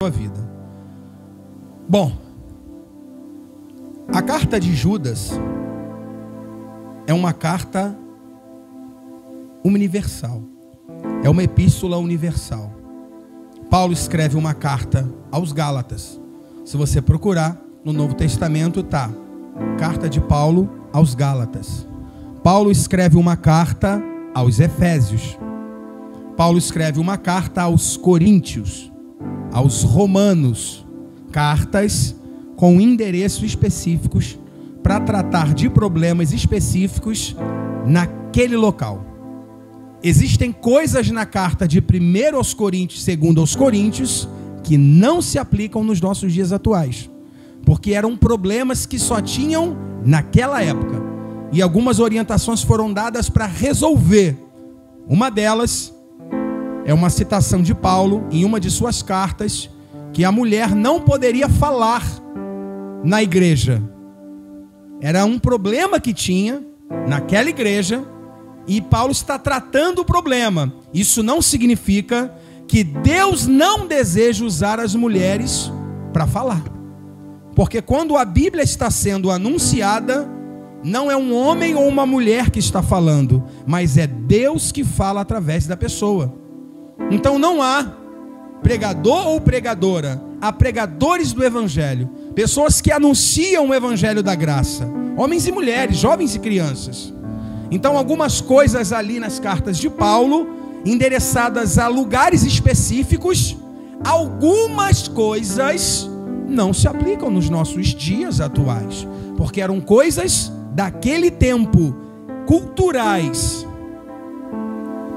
sua vida. Bom, a carta de Judas é uma carta universal. É uma epístola universal. Paulo escreve uma carta aos Gálatas. Se você procurar no Novo Testamento, tá. Carta de Paulo aos Gálatas. Paulo escreve uma carta aos Efésios. Paulo escreve uma carta aos Coríntios, aos Romanos. Cartas com endereços específicos para tratar de problemas específicos naquele local. Existem coisas na carta de 1 aos Coríntios, 2 aos Coríntios, que não se aplicam nos nossos dias atuais, porque eram problemas que só tinham naquela época, e algumas orientações foram dadas para resolver. Uma delas é uma citação de Paulo em uma de suas cartas, que a mulher não poderia falar na igreja. Era um problema que tinha naquela igreja, e Paulo está tratando o problema. Isso não significa que Deus não deseja usar as mulheres para falar. Porque quando a Bíblia está sendo anunciada, não é um homem ou uma mulher que está falando, mas é Deus que fala através da pessoa. Então não há pregador ou pregadora, há pregadores do Evangelho, pessoas que anunciam o Evangelho da graça, homens e mulheres, jovens e crianças. Então algumas coisas ali nas cartas de Paulo, endereçadas a lugares específicos, algumas coisas não se aplicam nos nossos dias atuais, porque eram coisas daquele tempo, culturais.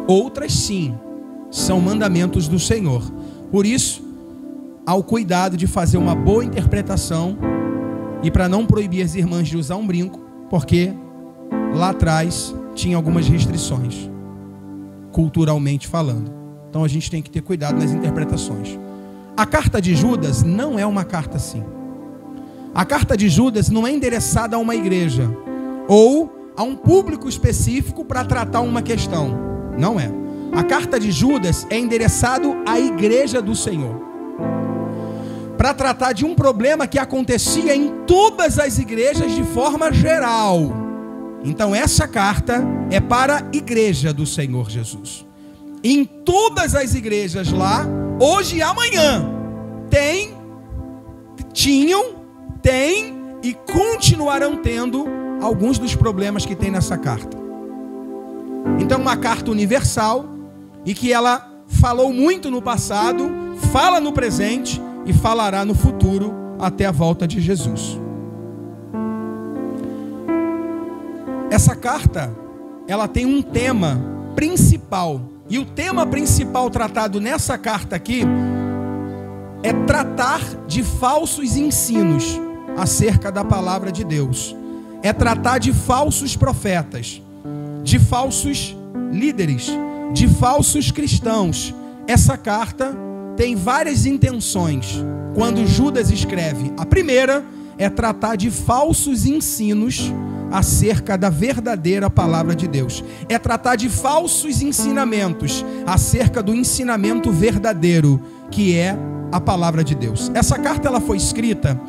Outras sim, são mandamentos do Senhor. Por isso, há o cuidado de fazer uma boa interpretação, e para não proibir as irmãs de usar um brinco, porque lá atrás tinha algumas restrições, culturalmente falando. Então a gente tem que ter cuidado nas interpretações. A carta de Judas não é uma carta assim. A carta de Judas não é endereçada a uma igreja ou a um público específico para tratar uma questão. Não é. A carta de Judas é endereçada à igreja do Senhor, para tratar de um problema que acontecia em todas as igrejas de forma geral. Então essa carta é para a igreja do Senhor Jesus. Em todas as igrejas lá, hoje e amanhã, tinham e continuarão tendo alguns dos problemas que tem nessa carta. Então uma carta universal, e que ela falou muito no passado, fala no presente e falará no futuro até a volta de Jesus. Essa carta, ela tem um tema principal, e o tema principal tratado nessa carta aqui é tratar de falsos ensinos acerca da palavra de Deus. É tratar de falsos profetas, de falsos líderes, de falsos cristãos. Essa carta tem várias intenções. Quando Judas escreve, a primeira é tratar de falsos ensinos acerca da verdadeira palavra de Deus. É tratar de falsos ensinamentos acerca do ensinamento verdadeiro, que é a palavra de Deus. Essa carta ela foi escrita,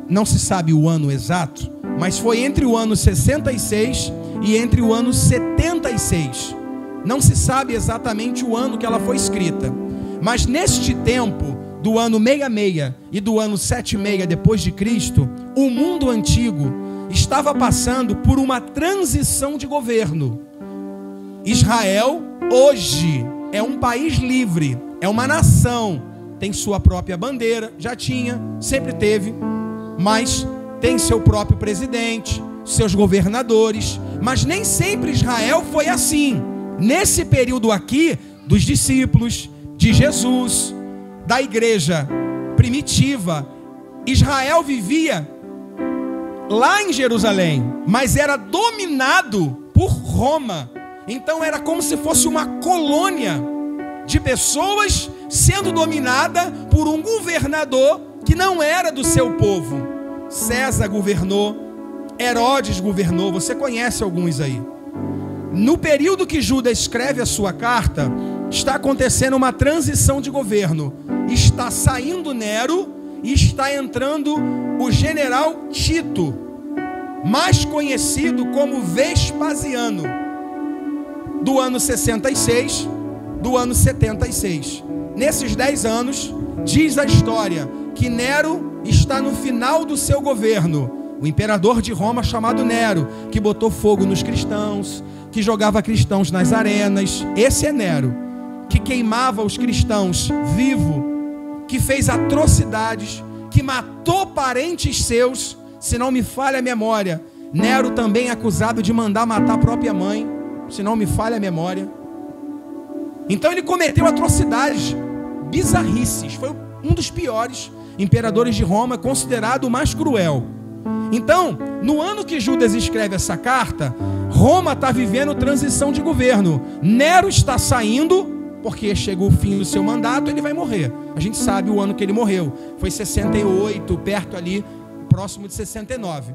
não se sabe o ano exato, mas foi entre o ano 66 e entre o ano 76. Não se sabe exatamente o ano que ela foi escrita, mas neste tempo do ano 66 e do ano 76 depois de Cristo, o mundo antigo estava passando por uma transição de governo. Israel hoje é um país livre, é uma nação, tem sua própria bandeira, já tinha, sempre teve, mas tem seu próprio presidente, seus governadores, mas nem sempre Israel foi assim. Nesse período aqui, dos discípulos, de Jesus, da igreja primitiva, Israel vivia lá em Jerusalém, mas era dominado por Roma. Então era como se fosse uma colônia de pessoas sendo dominada por um governador que não era do seu povo. César governou, Herodes governou, você conhece alguns aí. No período que Judas escreve a sua carta, está acontecendo uma transição de governo. Está saindo Nero e está entrando o general Tito, mais conhecido como Vespasiano, do ano 66, do ano 76. Nesses 10 anos, diz a história que Nero está no final do seu governo. O imperador de Roma chamado Nero, que botou fogo nos cristãos, que jogava cristãos nas arenas. Esse é Nero, que queimava os cristãos vivo, que fez atrocidades, que matou parentes seus. Se não me falha a memória, Nero também é acusado de mandar matar a própria mãe, se não me falha a memória. Então ele cometeu atrocidades bizarrices, foi um dos piores imperadores de Roma, considerado o mais cruel. Então, no ano que Judas escreve essa carta, Roma está vivendo transição de governo. Nero está saindo, porque chegou o fim do seu mandato, ele vai morrer. A gente sabe o ano que ele morreu, foi 68, perto ali, próximo de 69.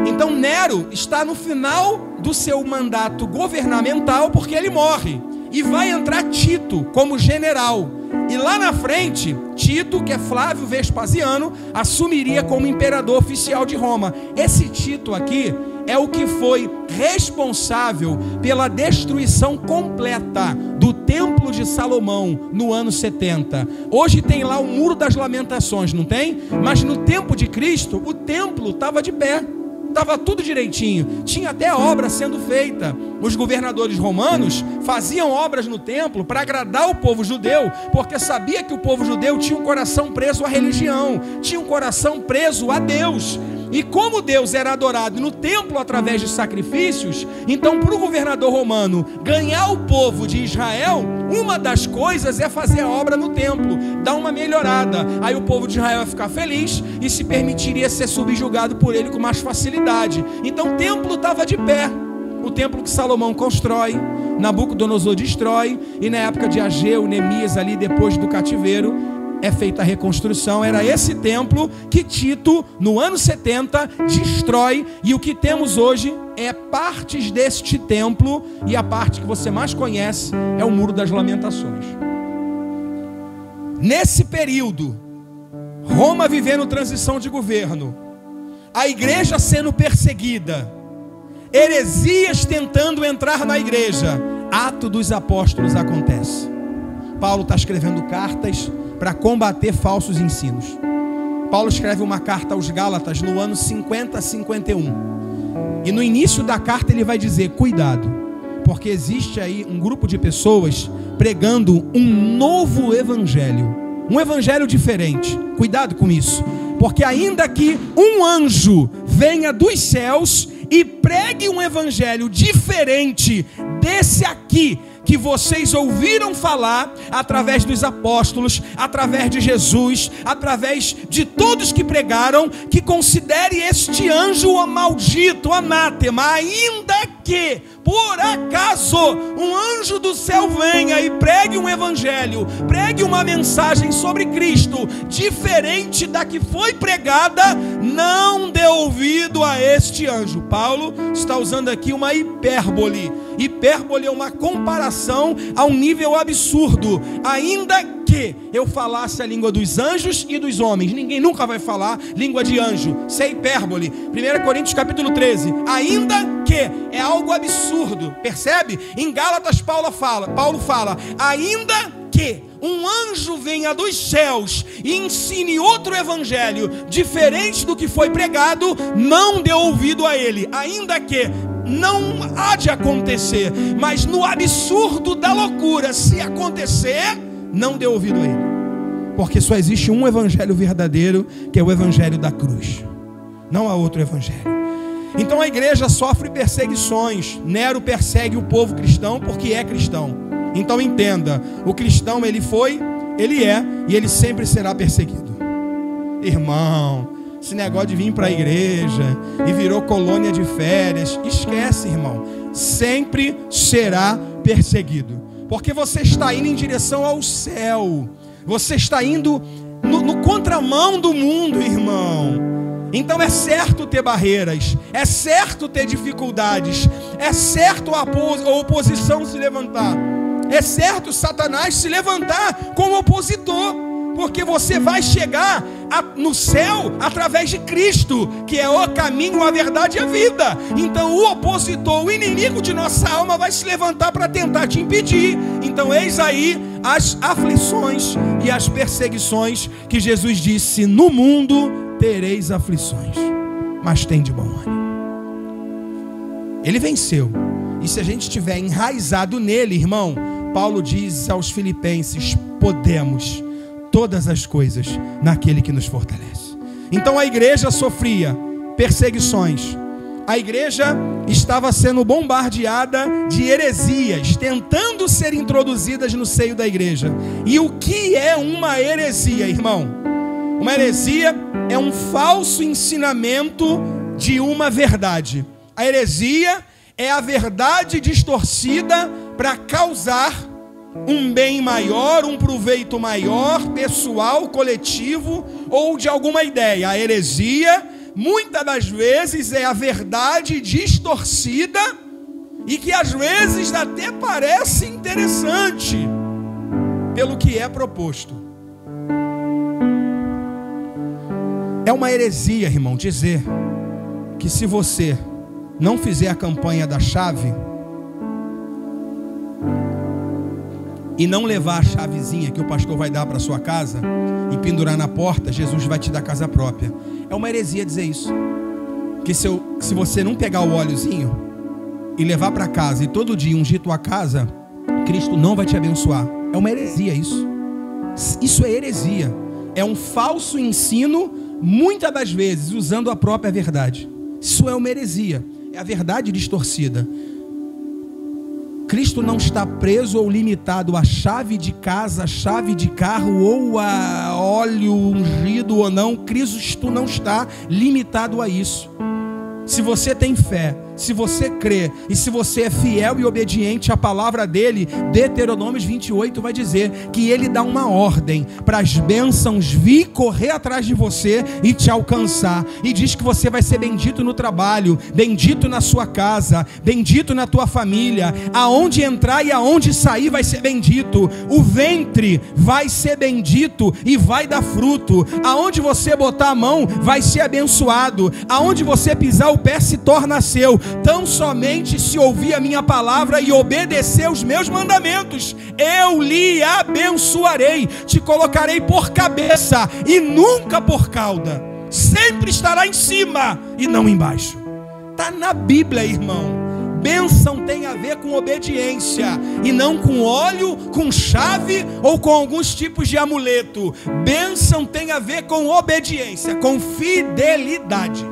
Então Nero está no final do seu mandato governamental, porque ele morre. E vai entrar Tito como general. E lá na frente, Tito, que é Flávio Vespasiano, assumiria como imperador oficial de Roma. Esse Tito aqui é o que foi responsável pela destruição completa do Templo de Salomão no ano 70. Hoje tem lá o Muro das Lamentações, não tem? Mas no tempo de Cristo, o templo estava de pé. Estava tudo direitinho, tinha até obra sendo feita. Os governadores romanos faziam obras no templo para agradar o povo judeu, porque sabia que o povo judeu tinha um coração preso à religião, tinha um coração preso a Deus. E como Deus era adorado no templo através de sacrifícios, então para o governador romano ganhar o povo de Israel, uma das coisas é fazer a obra no templo, dar uma melhorada. Aí o povo de Israel ia ficar feliz e se permitiria ser subjugado por ele com mais facilidade. Então o templo estava de pé. O templo que Salomão constrói, Nabucodonosor destrói, e na época de Ageu, Neemias, ali depois do cativeiro, é feita a reconstrução. Era esse templo que Tito, no ano 70, destrói, e o que temos hoje é partes deste templo, e a parte que você mais conhece é o Muro das Lamentações. Nesse período, Roma vivendo transição de governo, a igreja sendo perseguida, heresias tentando entrar na igreja, Atos dos Apóstolos acontece. Paulo está escrevendo cartas para combater falsos ensinos. Paulo escreve uma carta aos Gálatas no ano 50-51. E no início da carta ele vai dizer: cuidado, porque existe aí um grupo de pessoas pregando um novo evangelho, um evangelho diferente. Cuidado com isso, porque ainda que um anjo venha dos céus e pregue um evangelho diferente desse aqui, que vocês ouviram falar através dos apóstolos, através de Jesus, através de todos que pregaram, que considere este anjo maldito, anátema, ainda que por acaso um anjo do céu venha e pregue um evangelho, pregue uma mensagem sobre Cristo diferente da que foi pregada, não dê ouvido a este anjo. Paulo está usando aqui uma hipérbole. Hipérbole é uma comparação a um nível absurdo. Ainda que eu falasse a língua dos anjos e dos homens, ninguém nunca vai falar língua de anjo. Isso é hipérbole. 1 Coríntios capítulo 13. Ainda que é algo absurdo. Percebe? Em Gálatas Paulo fala, ainda que um anjo venha dos céus e ensine outro evangelho diferente do que foi pregado, não dê ouvido a ele. Ainda que não há de acontecer, mas no absurdo da loucura, se acontecer, não dê ouvido a ele, porque só existe um evangelho verdadeiro, que é o evangelho da cruz. Não há outro evangelho. Então a igreja sofre perseguições. Nero persegue o povo cristão porque é cristão. Então entenda, o cristão ele é e ele sempre será perseguido. Irmão, esse negócio de vir para a igreja e virou colônia de férias, esquece, irmão. Sempre será perseguido, porque você está indo em direção ao céu. Você está indo no contramão do mundo, irmão. Então é certo ter barreiras, é certo ter dificuldades, é certo a oposição se levantar. é certo Satanás se levantar como opositor, porque você vai chegar no céu através de Cristo, que é o caminho, a verdade e a vida. Então o opositor, o inimigo de nossa alma, vai se levantar para tentar te impedir. Então eis aí as aflições e as perseguições que Jesus disse: no mundo tereis aflições, mas tem de bom ânimo. Ele venceu. E se a gente estiver enraizado nele, irmão, Paulo diz aos Filipenses: podemos todas as coisas naquele que nos fortalece. Então a igreja sofria perseguições. A igreja estava sendo bombardeada de heresias, tentando ser introduzidas no seio da igreja. E o que é uma heresia, irmão? Uma heresia é um falso ensinamento de uma verdade. A heresia é a verdade distorcida para causar um bem maior, um proveito maior, pessoal, coletivo ou de alguma ideia. A heresia, muitas das vezes, é a verdade distorcida e que às vezes até parece interessante pelo que é proposto. É uma heresia, irmão, dizer que se você não fizer a campanha da chave e não levar a chavezinha que o pastor vai dar para sua casa e pendurar na porta, Jesus vai te dar casa própria. É uma heresia dizer isso. Que se você não pegar o óleozinho e levar para casa e todo dia ungir tua casa, Cristo não vai te abençoar. É uma heresia isso. Isso é heresia. É um falso ensino, muitas das vezes usando a própria verdade. Isso é uma heresia. É a verdade distorcida. Cristo não está preso ou limitado a chave de casa, chave de carro ou a óleo ungido ou não. Cristo não está limitado a isso. Se você tem fé, se você crê e se você é fiel e obediente à palavra dele, Deuteronômio 28 vai dizer que ele dá uma ordem para as bênçãos vir correr atrás de você e te alcançar. E diz que você vai ser bendito no trabalho, bendito na sua casa, bendito na tua família. Aonde entrar e aonde sair vai ser bendito. O ventre vai ser bendito e vai dar fruto. Aonde você botar a mão vai ser abençoado. Aonde você pisar o pé se torna seu. Tão somente se ouvir a minha palavra e obedecer os meus mandamentos, eu lhe abençoarei, te colocarei por cabeça e nunca por cauda, sempre estará em cima e não embaixo. Está na Bíblia, irmão. Bênção tem a ver com obediência e não com óleo, com chave ou com alguns tipos de amuleto. Bênção tem a ver com obediência, com fidelidade.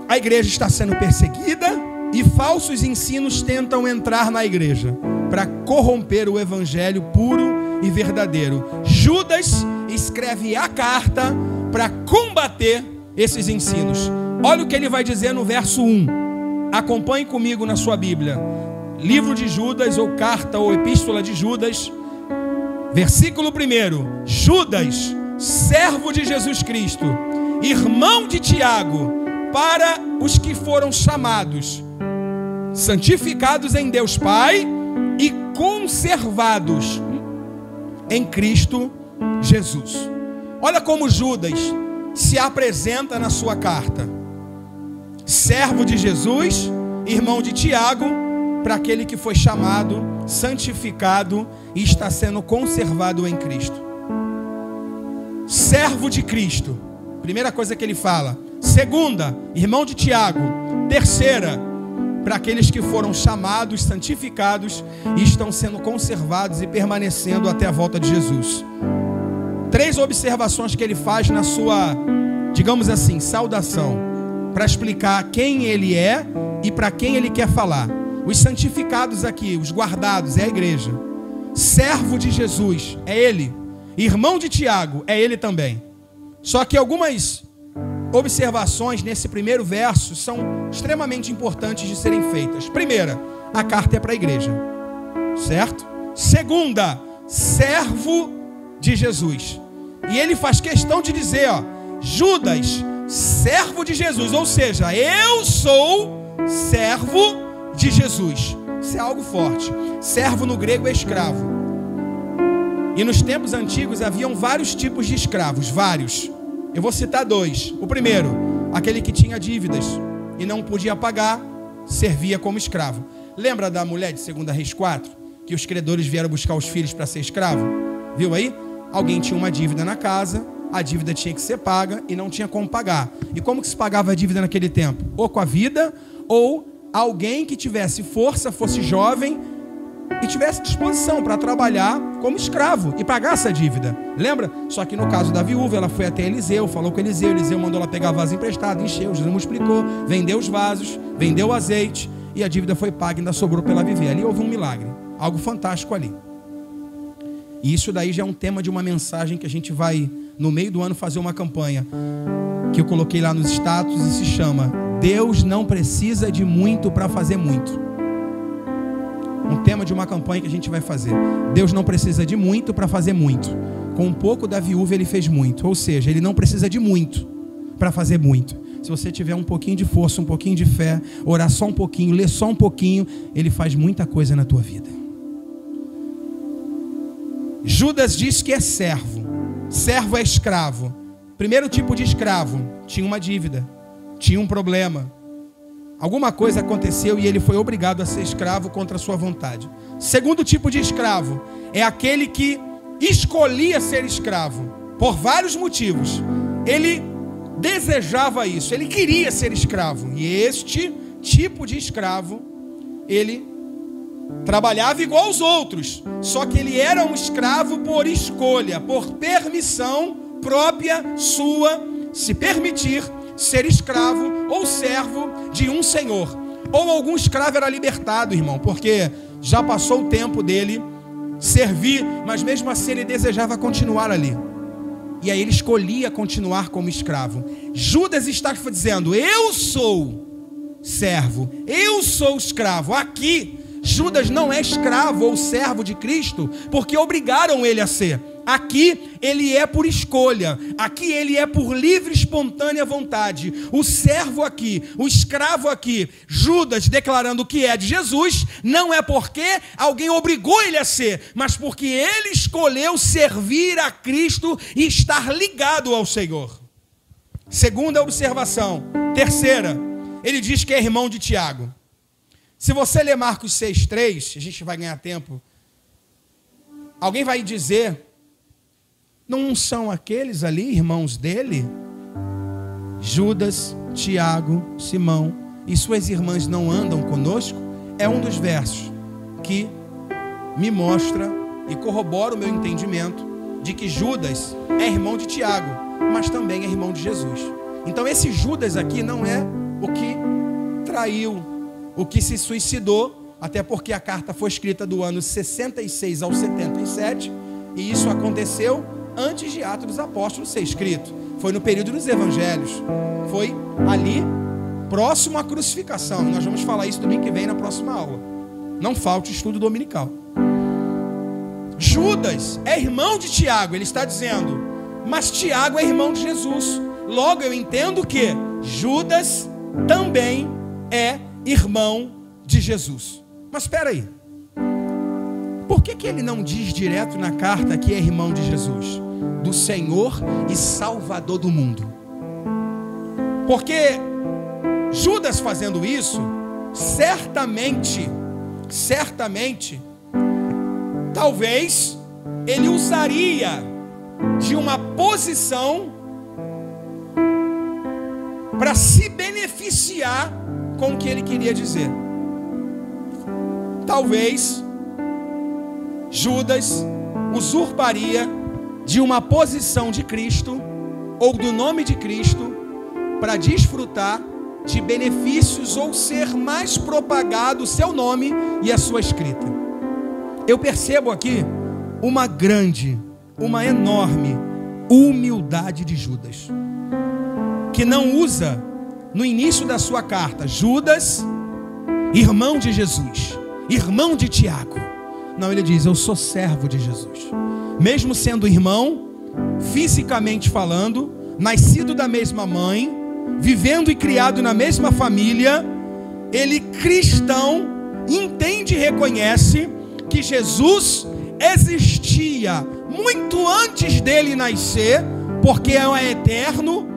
A igreja está sendo perseguida e falsos ensinos tentam entrar na igreja para corromper o evangelho puro e verdadeiro. Judas escreve a carta para combater esses ensinos. Olha o que ele vai dizer no verso 1. Acompanhe comigo na sua Bíblia. Livro de Judas, ou carta ou epístola de Judas, versículo 1. Judas, servo de Jesus Cristo, irmão de Tiago, para os que foram chamados, santificados em Deus Pai e conservados em Cristo Jesus. Olha como Judas se apresenta na sua carta: servo de Jesus, irmão de Tiago, para aquele que foi chamado, santificado e está sendo conservado em Cristo. Servo de Cristo, primeira coisa que ele fala. Segunda, irmão de Tiago. Terceira, para aqueles que foram chamados, santificados e estão sendo conservados e permanecendo até a volta de Jesus. 3 observações que ele faz na sua, digamos assim, saudação, para explicar quem ele é e para quem ele quer falar. Os santificados aqui, os guardados, é a igreja. Servo de Jesus, é ele. Irmão de Tiago, é ele também. Só que algumas observações nesse primeiro verso são extremamente importantes de serem feitas. Primeira, a carta é para a igreja, certo? Segunda, servo de Jesus. E ele faz questão de dizer, Judas, servo de Jesus. Ou seja, eu sou servo de Jesus. Isso é algo forte. Servo no grego é escravo. E nos tempos antigos haviam vários tipos de escravos, vários. Eu vou citar 2. O primeiro, aquele que tinha dívidas e não podia pagar, servia como escravo. Lembra da mulher de 2 Reis 4? Que os credores vieram buscar os filhos para ser escravo? Viu aí? Alguém tinha uma dívida na casa, a dívida tinha que ser paga e não tinha como pagar. E como que se pagava a dívida naquele tempo? Ou com a vida, ou alguém que tivesse força, fosse jovem e tivesse disposição para trabalhar como escravo e pagar essa dívida. Lembra? Só que no caso da viúva, ela foi até Eliseu, falou com Eliseu, Eliseu mandou ela pegar vaso emprestado, encheu, Jesus multiplicou, vendeu os vasos, vendeu o azeite e a dívida foi paga e ainda sobrou para ela viver. Ali houve um milagre, algo fantástico ali. E isso daí já é um tema de uma mensagem que a gente vai, no meio do ano, fazer uma campanha que eu coloquei lá nos status e se chama Deus não precisa de muito para fazer muito. Um tema de uma campanha que a gente vai fazer. Deus não precisa de muito para fazer muito. Com um pouco da viúva ele fez muito. Ou seja, ele não precisa de muito para fazer muito. Se você tiver um pouquinho de força, um pouquinho de fé, orar só um pouquinho, ler só um pouquinho, ele faz muita coisa na tua vida. Judas diz que é servo. Servo é escravo. Primeiro tipo de escravo, tinha uma dívida, tinha um problema. Alguma coisa aconteceu e ele foi obrigado a ser escravo contra a sua vontade. Segundo tipo de escravo é aquele que escolhia ser escravo por vários motivos. Ele desejava isso, ele queria ser escravo. E este tipo de escravo, ele trabalhava igual aos outros, só que ele era um escravo por escolha, por permissão própria sua, se permitir ser escravo ou servo de um senhor. Ou algum escravo era libertado, irmão, porque já passou o tempo dele servir, mas mesmo assim ele desejava continuar ali. E aí ele escolhia continuar como escravo. Judas está dizendo: eu sou servo, eu sou escravo. Aqui Judas não é escravo ou servo de Cristo porque obrigaram ele a ser. Aqui ele é por escolha, aqui ele é por livre e espontânea vontade. O servo aqui, o escravo aqui, Judas declarando que é de Jesus, não é porque alguém obrigou ele a ser, mas porque ele escolheu servir a Cristo e estar ligado ao Senhor. Segunda observação. Terceira, ele diz que é irmão de Tiago. Se você ler Marcos 6,3, a gente vai ganhar tempo. Alguém vai dizer: não são aqueles ali irmãos dele? Judas, Tiago, Simão e suas irmãs não andam conosco? É um dos versos que me mostra e corrobora o meu entendimento de que Judas é irmão de Tiago, mas também é irmão de Jesus. Então esse Judas aqui não é o que traiu, o que se suicidou, até porque a carta foi escrita do ano 66 ao 77, e isso aconteceu antes de Atos dos Apóstolos ser escrito. Foi no período dos Evangelhos. Foi ali, próximo à crucificação. Nós vamos falar isso domingo que vem na próxima aula. Não falte o estudo dominical. Judas é irmão de Tiago, ele está dizendo, mas Tiago é irmão de Jesus. Logo eu entendo que Judas também é irmão de Jesus. Mas espera aí. Por que ele não diz direto na carta que é irmão de Jesus? Do Senhor e Salvador do mundo. Porque Judas fazendo isso, certamente, talvez ele usaria de uma posição para se beneficiar com o que ele queria dizer. Talvez Judas usurparia de uma posição de Cristo ou do nome de Cristo para desfrutar de benefícios ou ser mais propagado o seu nome e a sua escrita. Eu percebo aqui uma enorme humildade de Judas, que não usa no início da sua carta Judas, irmão de Jesus, irmão de Tiago. Não, ele diz: eu sou servo de Jesus. Mesmo sendo irmão, fisicamente falando, nascido da mesma mãe, vivendo e criado na mesma família, ele cristão entende e reconhece que Jesus existia muito antes dele nascer, porque é eterno,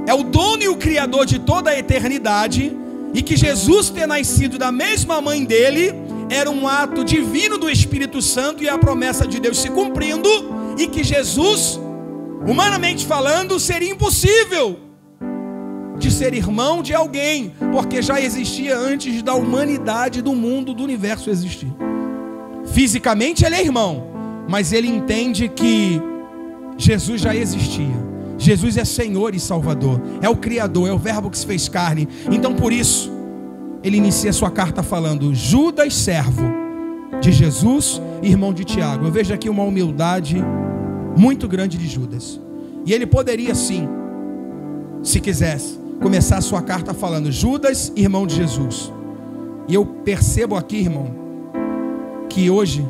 é o dono e o criador de toda a eternidade, e que Jesus ter nascido da mesma mãe dele era um ato divino do Espírito Santo e a promessa de Deus se cumprindo, e que Jesus, humanamente falando, seria impossível de ser irmão de alguém, porque já existia antes da humanidade, do mundo, do universo existir. Fisicamente ele é irmão, mas ele entende que Jesus já existia. Jesus é Senhor e Salvador, é o Criador, é o Verbo que se fez carne. Então por isso ele inicia sua carta falando: Judas, servo de Jesus, irmão de Tiago. Eu vejo aqui uma humildade muito grande de Judas, e ele poderia sim, se quisesse, começar a sua carta falando: Judas, irmão de Jesus. E eu percebo aqui, irmão, que hoje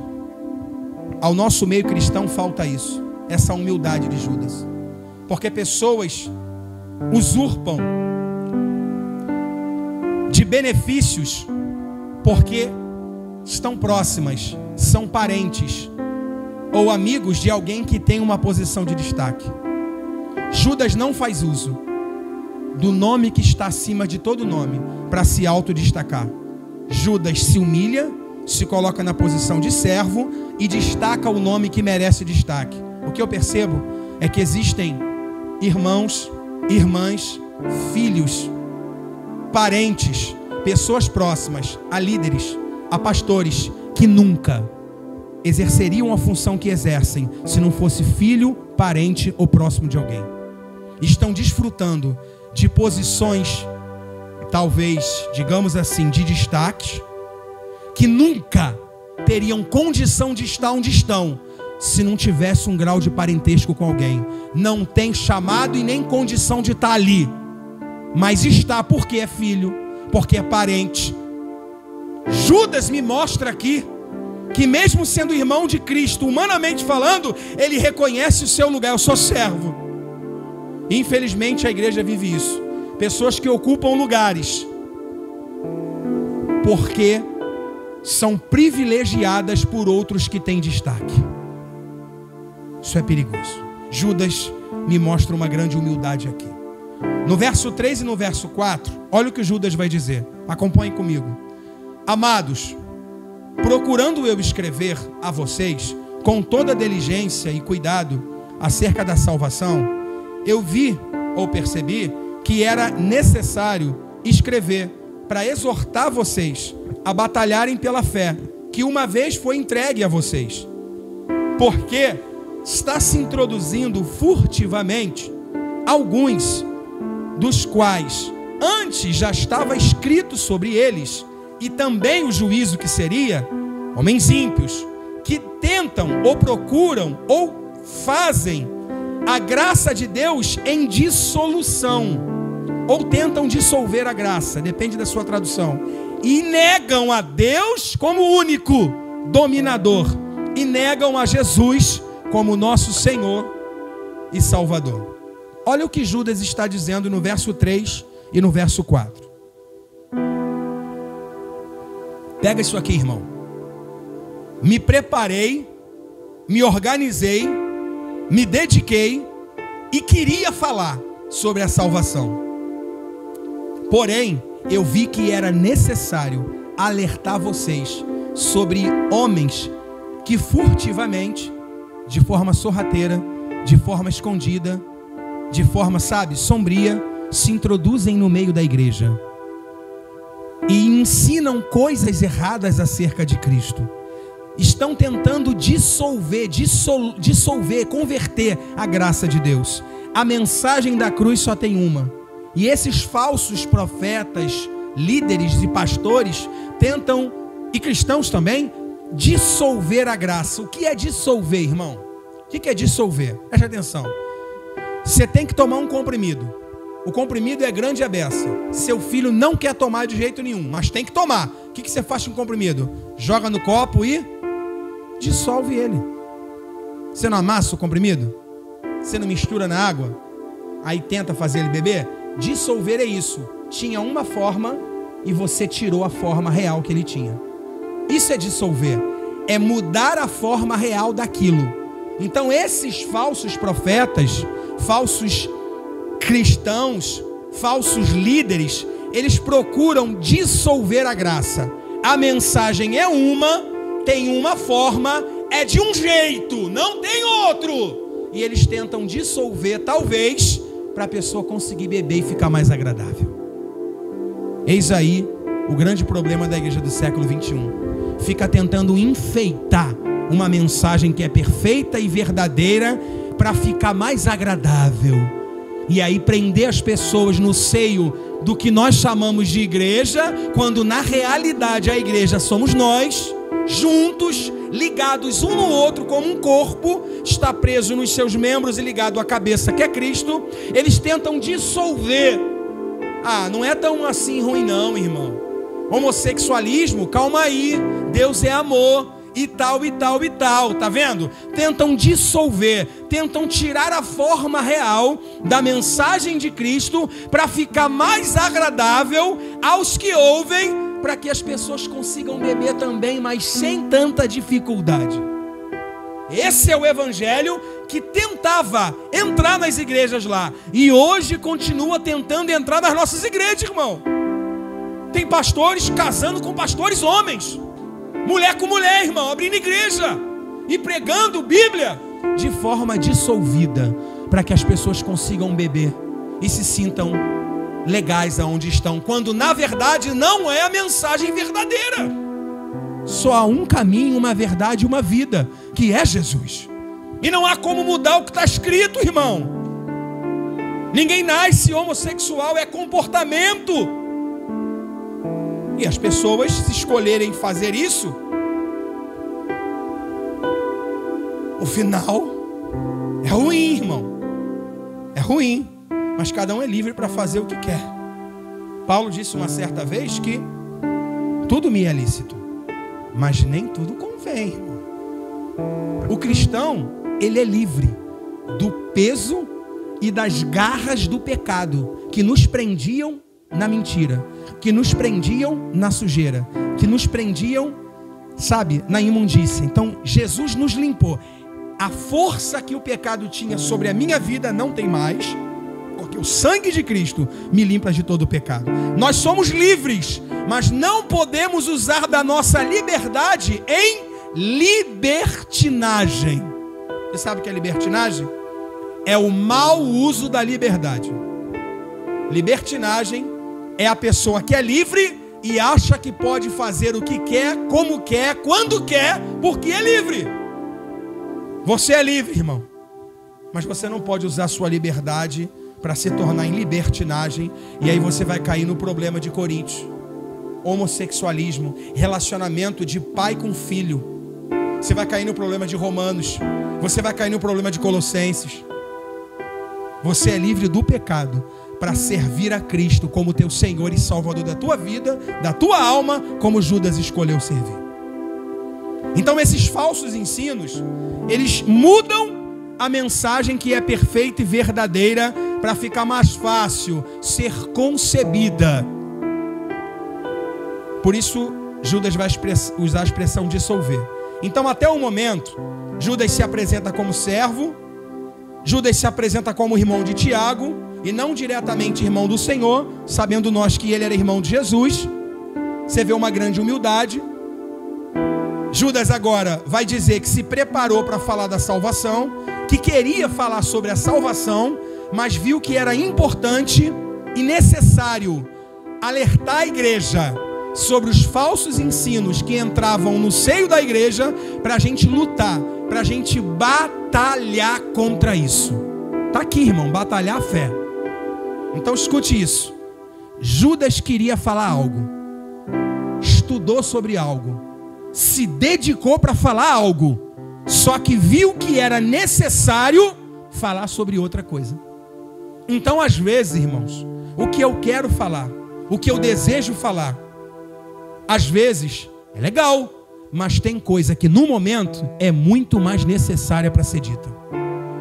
ao nosso meio cristão falta isso, essa humildade de Judas, porque pessoas usurpam de benefícios porque estão próximas, são parentes ou amigos de alguém que tem uma posição de destaque. Judas não faz uso do nome que está acima de todo nome para se autodestacar. Judas se humilha, se coloca na posição de servo e destaca o nome que merece destaque. O que eu percebo é que existem irmãos, irmãs, filhos, parentes, pessoas próximas a líderes, a pastores, que nunca exerceriam a função que exercem se não fosse filho, parente ou próximo de alguém. Estão desfrutando de posições, talvez, digamos assim, de destaque, que nunca teriam condição de estar onde estão se não tivesse um grau de parentesco com alguém. Não tem chamado e nem condição de estar ali, mas está porque é filho, porque é parente. Judas me mostra aqui que mesmo sendo irmão de Cristo, humanamente falando, ele reconhece o seu lugar: eu sou servo. Infelizmente a igreja vive isso. Pessoas que ocupam lugares porque são privilegiadas por outros que têm destaque. Isso é perigoso. Judas me mostra uma grande humildade aqui. No verso 3 e no verso 4, olha o que Judas vai dizer. Acompanhe comigo. Amados, procurando eu escrever a vocês com toda diligência e cuidado acerca da salvação, eu vi ou percebi que era necessário escrever para exortar vocês a batalharem pela fé que uma vez foi entregue a vocês, porque está se introduzindo furtivamente alguns dos quais antes já estava escrito sobre eles, e também o juízo que seria, homens ímpios, que tentam ou procuram ou fazem a graça de Deus em dissolução, ou tentam dissolver a graça, depende da sua tradução, e negam a Deus como único dominador, e negam a Jesus como nosso Senhor e Salvador. Olha o que Judas está dizendo no verso 3 e no verso 4. Pega isso aqui, irmão. Me preparei, me organizei, me dediquei e queria falar sobre a salvação. Porém, eu vi que era necessário alertar vocês sobre homens que furtivamente, de forma sorrateira, de forma escondida, de forma, sombria, se introduzem no meio da igreja e ensinam coisas erradas acerca de Cristo. Estão tentando dissolver, converter a graça de Deus. A mensagem da cruz só tem uma. E esses falsos profetas, líderes e pastores tentam, e cristãos também, dissolver a graça. O que é dissolver, irmão? O que é dissolver? Preste atenção. Você tem que tomar um comprimido. O comprimido é grande e a beça. Seu filho não quer tomar de jeito nenhum, mas tem que tomar. O que você faz com o comprimido? Joga no copo e dissolve ele. Você não amassa o comprimido? Você não mistura na água? Aí tenta fazer ele beber? Dissolver é isso. Tinha uma forma e você tirou a forma real que ele tinha. Isso é dissolver, é mudar a forma real daquilo. Então esses falsos profetas, falsos cristãos, falsos líderes, eles procuram dissolver a graça. A mensagem é uma, tem uma forma, é de um jeito, não tem outro. E eles tentam dissolver, talvez, para a pessoa conseguir beber e ficar mais agradável. Eis aí o grande problema da igreja do século 21. Fica tentando enfeitar uma mensagem que é perfeita e verdadeira para ficar mais agradável. E aí prender as pessoas no seio do que nós chamamos de igreja, quando na realidade a igreja somos nós, juntos, ligados um no outro como um corpo, está preso nos seus membros e ligado à cabeça que é Cristo. Eles tentam dissolver. Não é tão assim ruim não, irmão. Homossexualismo, calma aí, Deus é amor, e tal, e tal, e tal, tá vendo? Tentam dissolver, tentam tirar a forma real da mensagem de Cristo para ficar mais agradável aos que ouvem, para que as pessoas consigam beber também, mas sem tanta dificuldade. Esse é o evangelho que tentava entrar nas igrejas lá, e hoje continua tentando entrar nas nossas igrejas, irmão. Tem pastores casando com pastores homens, mulher com mulher, irmão, abrindo igreja e pregando Bíblia de forma dissolvida, para que as pessoas consigam beber e se sintam legais aonde estão, quando na verdade não é a mensagem verdadeira. Só há um caminho, uma verdade e uma vida, que é Jesus. E não há como mudar o que está escrito, irmão. Ninguém nasce homossexual, é comportamento. E as pessoas, se escolherem fazer isso, o final é ruim, irmão. É ruim. Mas cada um é livre para fazer o que quer. Paulo disse uma certa vez que tudo me é lícito, mas nem tudo convém, irmão. O cristão, ele é livre do peso e das garras do pecado que nos prendiam na mentira, que nos prendiam na sujeira, que nos prendiam, sabe, na imundícia. Então Jesus nos limpou. A força que o pecado tinha sobre a minha vida não tem mais, porque o sangue de Cristo me limpa de todo o pecado. Nós somos livres, mas não podemos usar da nossa liberdade em libertinagem. Você sabe o que é libertinagem? É o mau uso da liberdade. Libertinagem é a pessoa que é livre e acha que pode fazer o que quer, como quer, quando quer, porque é livre. Você é livre, irmão, mas você não pode usar a sua liberdade para se tornar em libertinagem, e aí você vai cair no problema de Coríntios. Homossexualismo, relacionamento de pai com filho. Você vai cair no problema de Romanos. Você vai cair no problema de Colossenses. Você é livre do pecado para servir a Cristo como teu Senhor e Salvador da tua vida, da tua alma, como Judas escolheu servir. Então esses falsos ensinos, eles mudam a mensagem que é perfeita e verdadeira para ficar mais fácil ser concebida. Por isso Judas vai usar a expressão dissolver. Então até o momento Judas se apresenta como servo, Judas se apresenta como irmão de Tiago, e não diretamente irmão do Senhor, sabendo nós que ele era irmão de Jesus. Você vê uma grande humildade. Judas agora vai dizer que se preparou para falar da salvação, que queria falar sobre a salvação, mas viu que era importante e necessário alertar a igreja sobre os falsos ensinos que entravam no seio da igreja, para a gente lutar, para a gente batalhar contra isso. Está aqui, irmão, batalhar a fé. Então escute isso. Judas queria falar algo, estudou sobre algo, se dedicou para falar algo, só que viu que era necessário falar sobre outra coisa. Então às vezes, irmãos, o que eu quero falar, o que eu desejo falar, às vezes é legal, mas tem coisa que no momento é muito mais necessária para ser dita.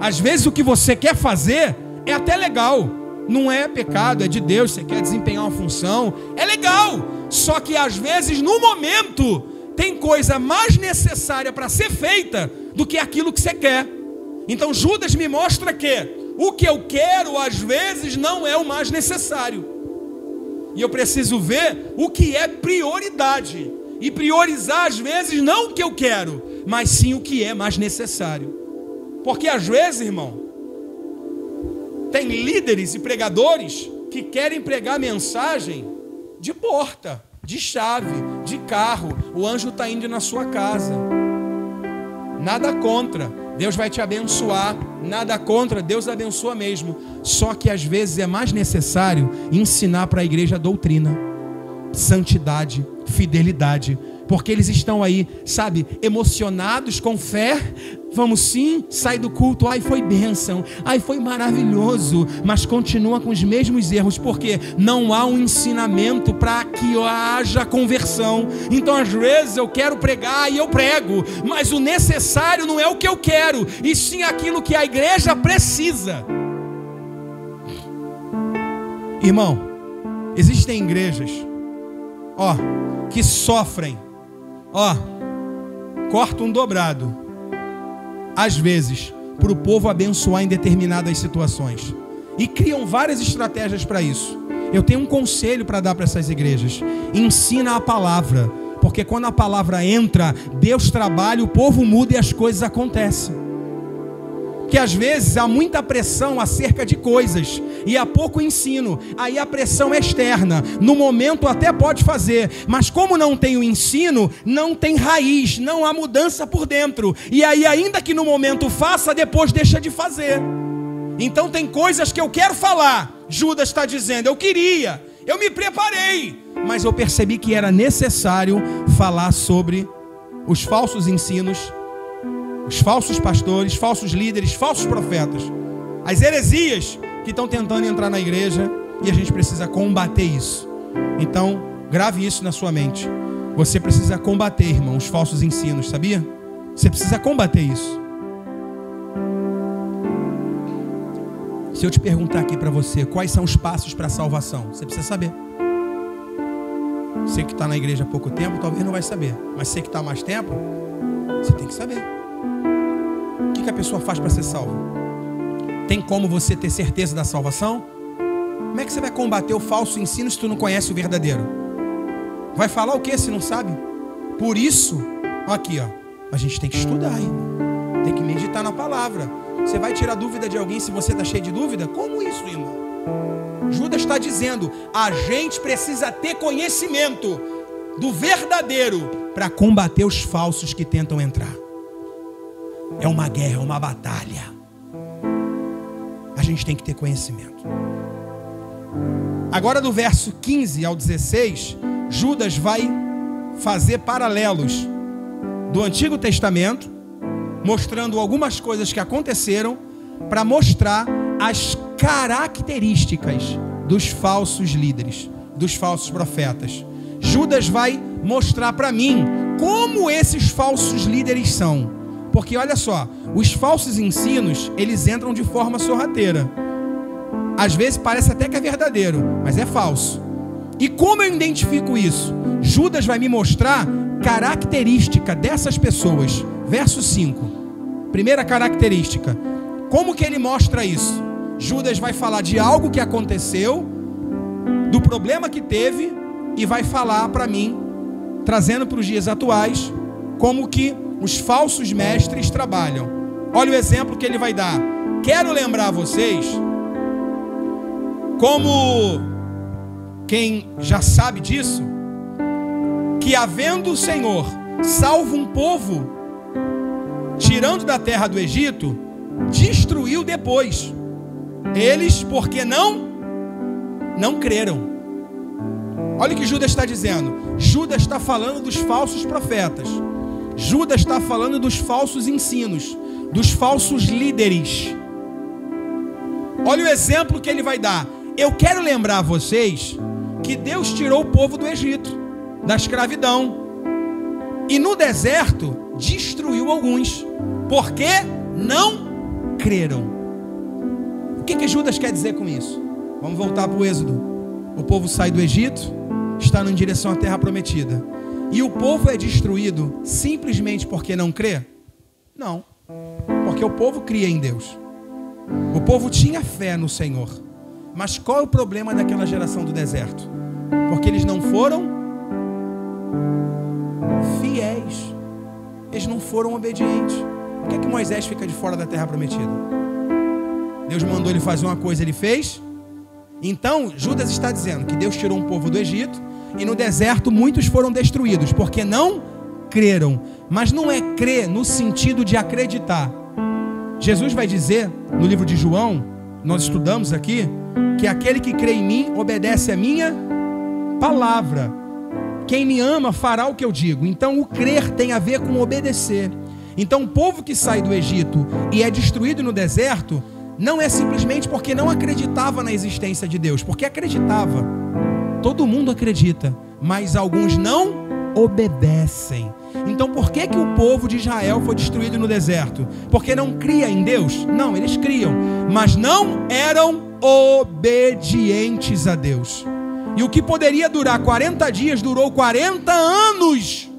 Às vezes o que você quer fazer é até legal, não é pecado, é de Deus. Você quer desempenhar uma função, é legal. Só que às vezes no momento tem coisa mais necessária para ser feita do que aquilo que você quer. Então Judas me mostra que o que eu quero às vezes não é o mais necessário. E eu preciso ver o que é prioridade. E priorizar às vezes não o que eu quero, mas sim o que é mais necessário. Porque às vezes, irmão, tem líderes e pregadores que querem pregar mensagem de porta, de chave, de carro. O anjo está indo na sua casa. Nada contra, Deus vai te abençoar. Nada contra, Deus abençoa mesmo. Só que às vezes é mais necessário ensinar para a igreja a doutrina, santidade, fidelidade. Porque eles estão aí, sabe, emocionados, com fé. Vamos sim, sai do culto, ai foi bênção, ai foi maravilhoso, mas continua com os mesmos erros, porque não há um ensinamento para que haja conversão. Então às vezes eu quero pregar e eu prego, mas o necessário não é o que eu quero, e sim aquilo que a igreja precisa. Irmão, existem igrejas, que sofrem, corta um dobrado, às vezes, para o povo abençoar em determinadas situações, e criam várias estratégias para isso. Eu tenho um conselho para dar para essas igrejas: ensina a palavra, porque quando a palavra entra, Deus trabalha, o povo muda e as coisas acontecem. Que às vezes há muita pressão acerca de coisas e há pouco ensino. Aí a pressão é externa, no momento até pode fazer, mas como não tem o ensino, não tem raiz, não há mudança por dentro. E aí ainda que no momento faça, depois deixa de fazer. Então tem coisas que eu quero falar. Judas está dizendo, eu queria, eu me preparei, mas eu percebi que era necessário falar sobre os falsos ensinos, os falsos pastores, falsos líderes, falsos profetas, as heresias que estão tentando entrar na igreja, e a gente precisa combater isso. Então, grave isso na sua mente. Você precisa combater, irmão, os falsos ensinos, sabia? Você precisa combater isso. Se eu te perguntar aqui para você, quais são os passos para a salvação? Você precisa saber. Você que está na igreja há pouco tempo, talvez não vai saber. Mas você que está há mais tempo, você tem que saber. O que a pessoa faz para ser salva? Tem como você ter certeza da salvação? Como é que você vai combater o falso ensino se tu não conhece o verdadeiro? Vai falar o que se não sabe? Por isso, aqui a gente tem que estudar, irmão. Tem que meditar na palavra. Você vai tirar dúvida de alguém se você está cheio de dúvida? Como isso, irmão? Judas está dizendo, a gente precisa ter conhecimento do verdadeiro para combater os falsos que tentam entrar. É uma guerra, é uma batalha. A gente tem que ter conhecimento. Agora do verso 15 ao 16, Judas vai fazer paralelos do Antigo Testamento, mostrando algumas coisas que aconteceram, para mostrar as características dos falsos líderes, dos falsos profetas. Judas vai mostrar para mim como esses falsos líderes são. Porque olha só, os falsos ensinos, eles entram de forma sorrateira. Às vezes parece até que é verdadeiro, mas é falso. E como eu identifico isso? Judas vai me mostrar característica dessas pessoas. Verso 5. Primeira característica. Como que ele mostra isso? Judas vai falar de algo que aconteceu, do problema que teve, e vai falar para mim, trazendo para os dias atuais, como que os falsos mestres trabalham. Olha o exemplo que ele vai dar. Quero lembrar vocês, como quem já sabe disso, que havendo o Senhor salvo um povo, tirando da terra do Egito, destruiu depois. Eles, porque não creram. Olha o que Judas está dizendo. Judas está falando dos falsos profetas. Judas está falando dos falsos ensinos, dos falsos líderes. Olha o exemplo que ele vai dar. Eu quero lembrar a vocês que Deus tirou o povo do Egito, da escravidão, e no deserto destruiu alguns, porque não creram. O que Judas quer dizer com isso? Vamos voltar para o Êxodo. O povo sai do Egito, está em direção à terra prometida. E o povo é destruído simplesmente porque não crê? Não. Porque o povo cria em Deus. O povo tinha fé no Senhor. Mas qual é o problema daquela geração do deserto? Porque eles não foram fiéis. Eles não foram obedientes. Por que Moisés fica de fora da terra prometida? Deus mandou ele fazer uma coisa, ele fez. Então, Judas está dizendo que Deus tirou um povo do Egito e no deserto muitos foram destruídos, porque não creram. Mas não é crer no sentido de acreditar. Jesus vai dizer, no livro de João, nós estudamos aqui, que aquele que crê em mim, obedece a minha palavra. Quem me ama fará o que eu digo. Então o crer tem a ver com obedecer. Então o povo que sai do Egito e é destruído no deserto, não é simplesmente porque não acreditava na existência de Deus, porque acreditava. Todo mundo acredita, mas alguns não obedecem. Então por que o povo de Israel foi destruído no deserto? Porque não cria em Deus? Não, eles criam, mas não eram obedientes a Deus. E o que poderia durar 40 dias, durou 40 anos.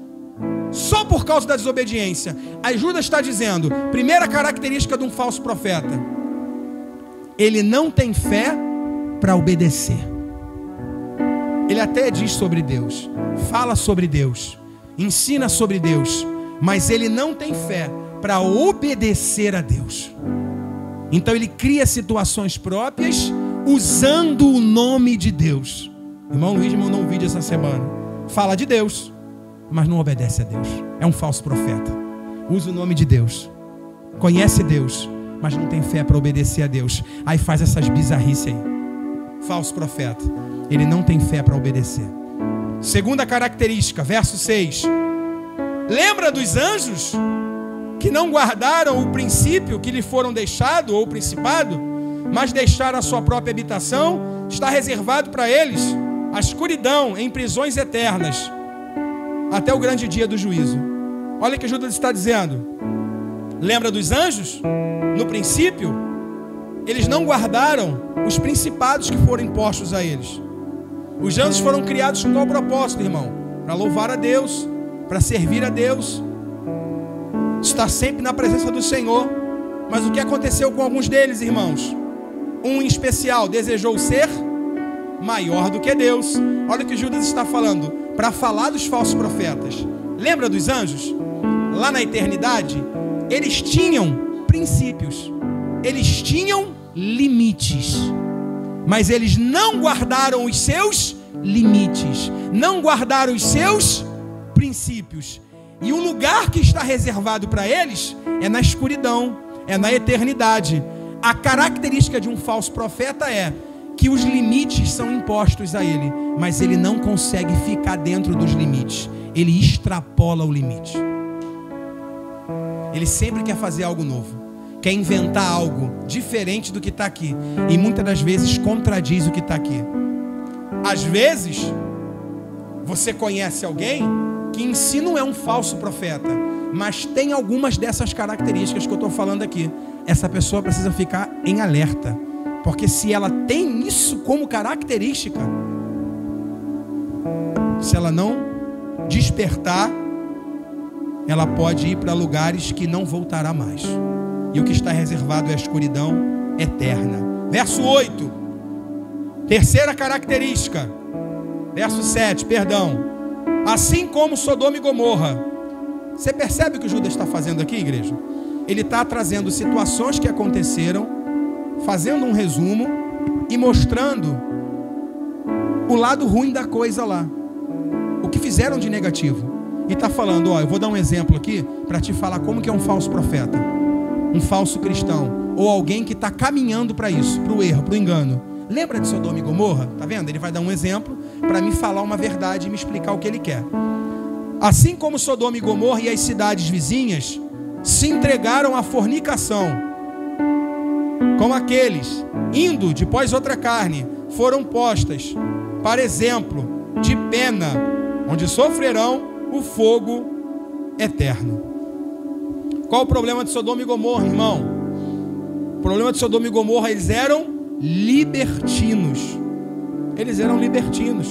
Só por causa da desobediência. Aí Judas está dizendo, primeira característica de um falso profeta: ele não tem fé para obedecer. Ele até diz sobre Deus, fala sobre Deus, ensina sobre Deus, mas ele não tem fé para obedecer a Deus. Então ele cria situações próprias usando o nome de Deus. O irmão Luiz mandou um vídeo essa semana, fala de Deus, mas não obedece a Deus. É um falso profeta. Usa o nome de Deus, conhece Deus, mas não tem fé para obedecer a Deus. Aí faz essas bizarrices aí. Falso profeta. Ele não tem fé para obedecer. Segunda característica, verso 6. Lembra dos anjos que não guardaram o princípio que lhe foram deixado, ou o principado, mas deixaram a sua própria habitação? Está reservado para eles a escuridão em prisões eternas, até o grande dia do juízo. Olha o que Judas está dizendo. Lembra dos anjos? No princípio, eles não guardaram os principados que foram impostos a eles. Os anjos foram criados com qual propósito, irmão? Para louvar a Deus, para servir a Deus, estar sempre na presença do Senhor. Mas o que aconteceu com alguns deles, irmãos? Um em especial desejou ser maior do que Deus. Olha o que Judas está falando, para falar dos falsos profetas. Lembra dos anjos? Lá na eternidade, eles tinham princípios, eles tinham limites, mas eles não guardaram os seus limites, não guardaram os seus princípios. E o lugar que está reservado para eles é na escuridão, é na eternidade. A característica de um falso profeta é que os limites são impostos a ele, mas ele não consegue ficar dentro dos limites, ele extrapola o limite. Ele sempre quer fazer algo novo, quer inventar algo diferente do que está aqui, e muitas das vezes contradiz o que está aqui. Às vezes você conhece alguém que em si não é um falso profeta, mas tem algumas dessas características que eu estou falando aqui. Essa pessoa precisa ficar em alerta, porque se ela tem isso como característica, se ela não despertar, ela pode ir para lugares que não voltará mais. E o que está reservado é a escuridão eterna. Verso 8. Terceira característica. Verso 7, perdão. Assim como Sodoma e Gomorra. Você percebe o que o Judas está fazendo aqui, igreja? Ele está trazendo situações que aconteceram, fazendo um resumo e mostrando o lado ruim da coisa lá, o que fizeram de negativo. E está falando, ó, eu vou dar um exemplo aqui para te falar como que é um falso profeta, um falso cristão, ou alguém que está caminhando para isso, para o erro, para o engano. Lembra de Sodoma e Gomorra? Tá vendo? Ele vai dar um exemplo para me falar uma verdade e me explicar o que ele quer. Assim como Sodoma e Gomorra e as cidades vizinhas se entregaram à fornicação, como aqueles, indo depois outra carne, foram postas, para exemplo, de pena, onde sofrerão o fogo eterno. Qual o problema de Sodoma e Gomorra, irmão? O problema de Sodoma e Gomorra, eles eram libertinos. Eles eram libertinos.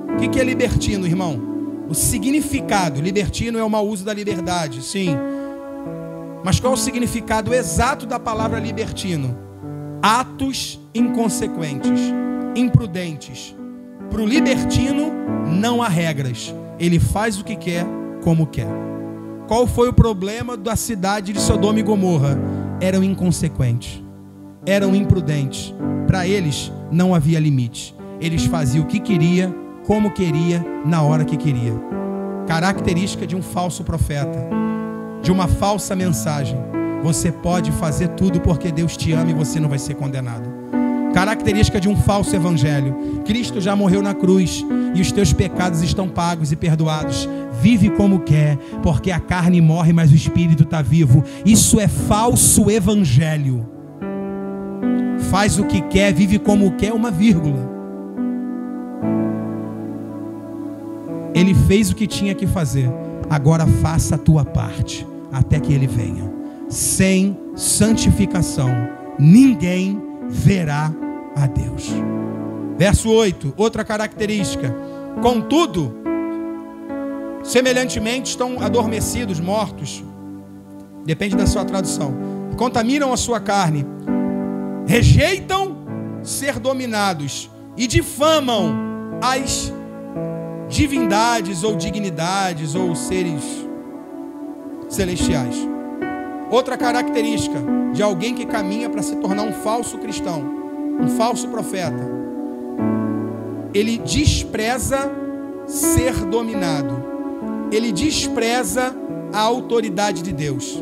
O que é libertino, irmão? O significado. Libertino é o mau uso da liberdade, sim. Mas qual é o significado exato da palavra libertino? Atos inconsequentes, imprudentes. Para o libertino não há regras. Ele faz o que quer, como quer. Qual foi o problema da cidade de Sodoma e Gomorra? Eram inconsequentes, eram imprudentes. Para eles não havia limite. Eles faziam o que queria, como queria, na hora que queria. Característica de um falso profeta, de uma falsa mensagem. Você pode fazer tudo porque Deus te ama e você não vai ser condenado. Característica de um falso evangelho. Cristo já morreu na cruz e os teus pecados estão pagos e perdoados. Vive como quer, porque a carne morre, mas o espírito está vivo. Isso é falso evangelho. Faz o que quer, vive como quer, uma vírgula. Ele fez o que tinha que fazer. Agora faça a tua parte, até que ele venha. Sem santificação, ninguém verá a Deus. Verso 8, outra característica. Contudo, semelhantemente estão adormecidos, mortos, depende da sua tradução, contaminam a sua carne, rejeitam ser dominados e difamam as divindades ou dignidades ou seres celestiais. Outra característica de alguém que caminha para se tornar um falso cristão, um falso profeta: ele despreza ser dominado, ele despreza a autoridade de Deus.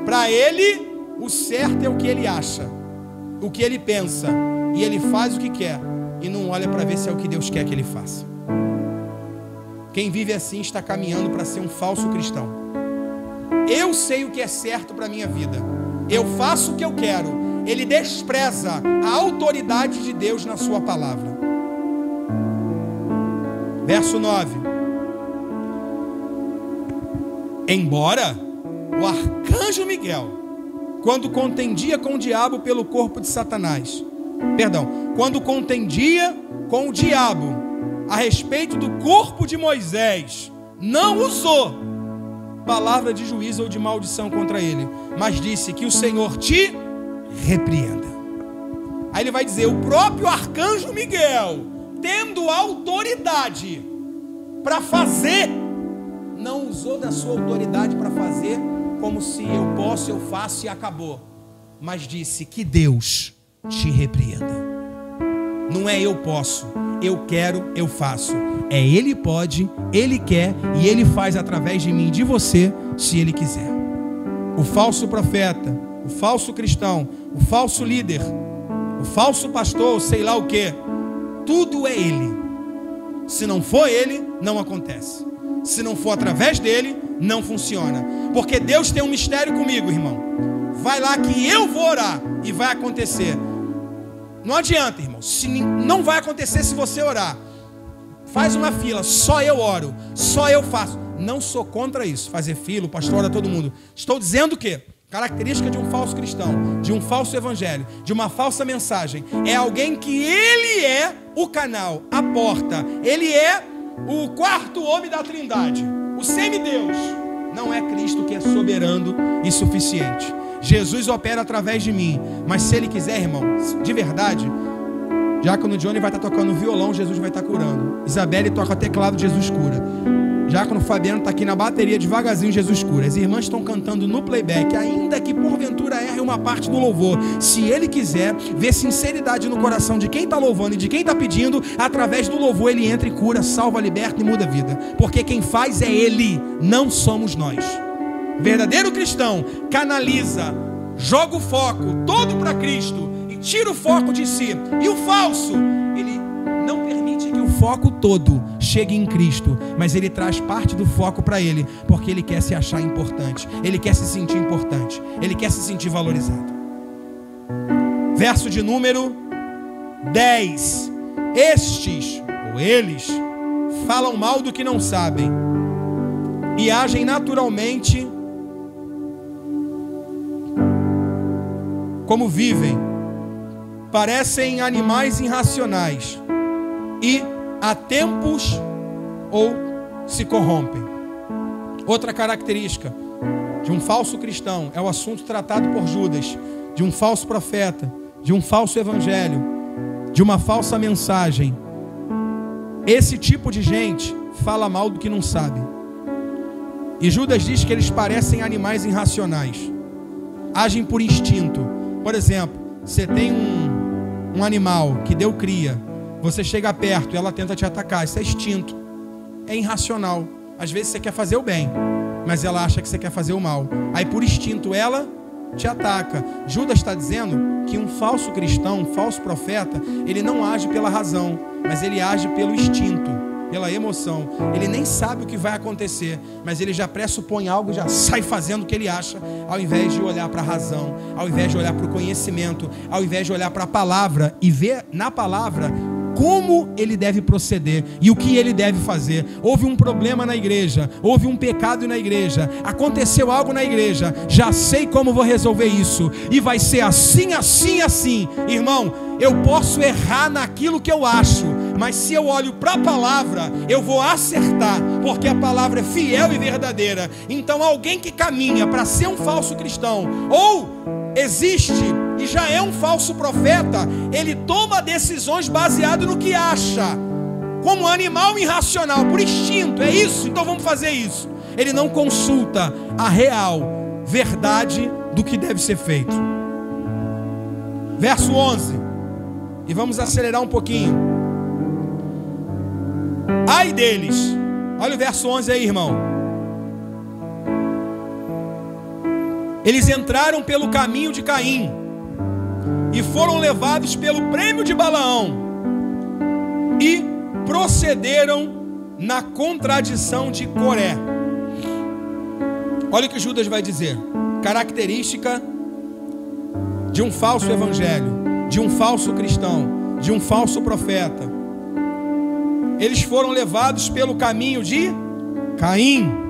Para ele, o certo é o que ele acha, o que ele pensa, e ele faz o que quer e não olha para ver se é o que Deus quer que ele faça. Quem vive assim está caminhando para ser um falso cristão. Eu sei o que é certo para a minha vida, eu faço o que eu quero. Ele despreza a autoridade de Deus na sua palavra. Verso 9. Embora o arcanjo Miguel, quando contendia com o diabo pelo corpo de Satanás, quando contendia com o diabo a respeito do corpo de Moisés, não usou palavra de juízo ou de maldição contra ele, mas disse que o Senhor te repreenda. Aí ele vai dizer: o próprio arcanjo Miguel, tendo autoridade para fazer, não usou da sua autoridade para fazer como se eu posso, eu faço e acabou, mas disse que Deus te repreenda. Não é eu posso, eu quero, eu faço. É Ele pode, Ele quer e Ele faz através de mim e de você, se Ele quiser. O falso profeta, o falso cristão, o falso líder, o falso pastor, sei lá o que, tudo é Ele. Se não for Ele, não acontece. Se não for através dele, não funciona. Porque Deus tem um mistério comigo, irmão. Vai lá que eu vou orar e vai acontecer. Não adianta, irmão. Não vai acontecer se você orar. Faz uma fila, só eu oro, só eu faço. Não sou contra isso, fazer fila, o pastor ora todo mundo. Estou dizendo que característica de um falso cristão, de um falso evangelho, de uma falsa mensagem, é alguém que ele é o canal, a porta, ele é o quarto homem da Trindade, o semideus. Não é Cristo que é soberano e suficiente. Jesus opera através de mim, mas se Ele quiser, irmão, de verdade, Diácono Johnny vai estar tocando violão, Jesus vai estar curando. Isabelle toca teclado, Jesus cura. Diácono Fabiano está aqui na bateria, devagarzinho, Jesus cura. As irmãs estão cantando no playback, ainda que porventura erre uma parte do louvor. Se Ele quiser ver sinceridade no coração de quem está louvando e de quem está pedindo, através do louvor Ele entra e cura, salva, liberta e muda a vida. Porque quem faz é Ele, não somos nós. O verdadeiro cristão canaliza, joga o foco todo para Cristo e tira o foco de si. E o falso, ele não permite que o foco todo chegue em Cristo, mas ele traz parte do foco para ele, porque ele quer se achar importante, ele quer se sentir importante, ele quer se sentir valorizado. Verso de número 10. Estes, ou eles, falam mal do que não sabem e agem naturalmente como vivem, parecem animais irracionais e há tempos ou se corrompem. Outra característica de um falso cristão é o assunto tratado por Judas, de um falso profeta, de um falso evangelho, de uma falsa mensagem. Esse tipo de gente fala mal do que não sabe. E Judas diz que eles parecem animais irracionais, agem por instinto. Por exemplo, você tem um animal que deu cria, você chega perto e ela tenta te atacar, isso é instinto, é irracional. Às vezes você quer fazer o bem, mas ela acha que você quer fazer o mal, aí por instinto ela te ataca. Judas está dizendo que um falso cristão, um falso profeta, ele não age pela razão, mas ele age pelo instinto, pela emoção. Ele nem sabe o que vai acontecer, mas ele já pressupõe algo, já sai fazendo o que ele acha, ao invés de olhar para a razão, ao invés de olhar para o conhecimento, ao invés de olhar para a palavra e ver na palavra como ele deve proceder e o que ele deve fazer. Houve um problema na igreja, houve um pecado na igreja, aconteceu algo na igreja, já sei como vou resolver isso, e vai ser assim, assim, assim. Irmão, eu posso errar naquilo que eu acho, mas se eu olho para a palavra, eu vou acertar, porque a palavra é fiel e verdadeira. Então alguém que caminha para ser um falso cristão, ou existe e já é um falso profeta, ele toma decisões baseado no que acha, como um animal irracional, por instinto. É isso, então vamos fazer isso. Ele não consulta a real verdade do que deve ser feito. Verso 11, e vamos acelerar um pouquinho. Ai deles, olha o verso 11 aí, irmão. Eles entraram pelo caminho de Caim e foram levados pelo prêmio de Balaão e procederam na contradição de Coré. Olha o que Judas vai dizer. Característica de um falso evangelho, de um falso cristão, de um falso profeta. Eles foram levados pelo caminho de Caim,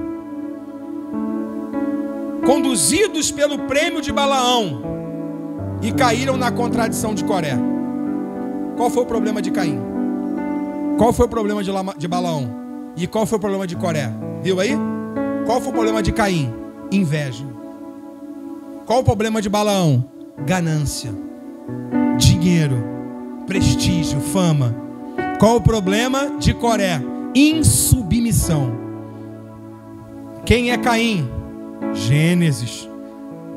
conduzidos pelo prêmio de Balaão, e caíram na contradição de Coré. Qual foi o problema de Caim? Qual foi o problema de Balaão? E qual foi o problema de Coré? Viu aí? Qual foi o problema de Caim? Inveja. Qual o problema de Balaão? Ganância, dinheiro, prestígio, fama. Qual o problema de Coré? Insubmissão. Quem é Caim? Gênesis.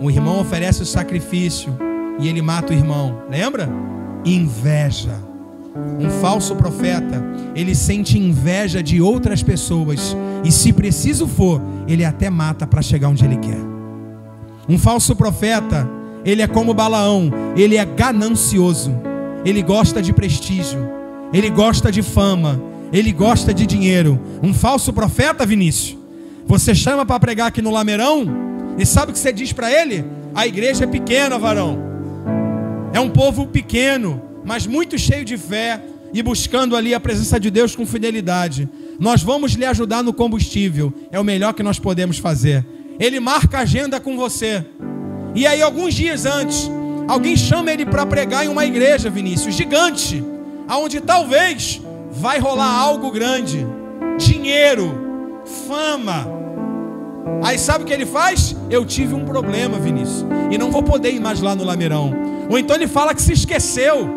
Um irmão oferece o sacrifício e ele mata o irmão. Lembra? Inveja. Um falso profeta, ele sente inveja de outras pessoas e, se preciso for, ele até mata para chegar onde ele quer. Um falso profeta, ele é como Balaão, ele é ganancioso, ele gosta de prestígio, ele gosta de fama, ele gosta de dinheiro. Um falso profeta, Vinícius, você chama para pregar aqui no Lameirão e sabe o que você diz para ele? A igreja é pequena, varão, é um povo pequeno, mas muito cheio de fé e buscando ali a presença de Deus com fidelidade. Nós vamos lhe ajudar no combustível, é o melhor que nós podemos fazer. Ele marca a agenda com você, e aí alguns dias antes, alguém chama ele para pregar em uma igreja, Vinícius, gigante, aonde talvez vai rolar algo grande, dinheiro, fama. Aí sabe o que ele faz? Eu tive um problema, Vinícius, e não vou poder ir mais lá no Lameirão. Ou então ele fala que se esqueceu,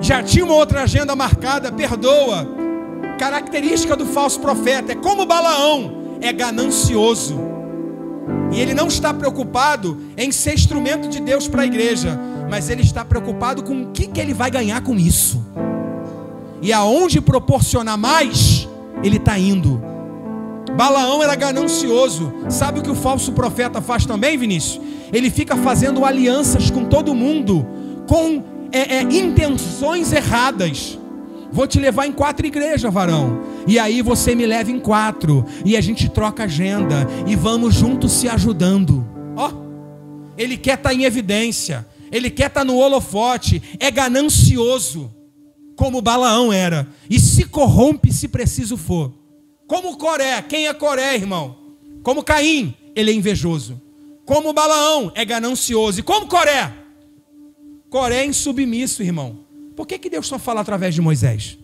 já tinha uma outra agenda marcada, perdoa. Característica do falso profeta, é como Balaão, é ganancioso, e ele não está preocupado em ser instrumento de Deus para a igreja, mas ele está preocupado com o que ele vai ganhar com isso, e aonde proporcionar mais, ele está indo. Balaão era ganancioso. Sabe o que o falso profeta faz também, Vinícius? Ele fica fazendo alianças com todo mundo, com intenções erradas. Vou te levar em 4 igrejas, varão, e aí você me leva em 4, e a gente troca agenda, e vamos juntos se ajudando. Ó, ele quer estar em evidência, ele quer estar no holofote, é ganancioso, como Balaão era, e se corrompe se preciso for. Como Coré. Quem é Coré, irmão? Como Caim, ele é invejoso. Como Balaão, é ganancioso. E como Coré? Coré insubmisso, irmão. Por que Deus só fala através de Moisés?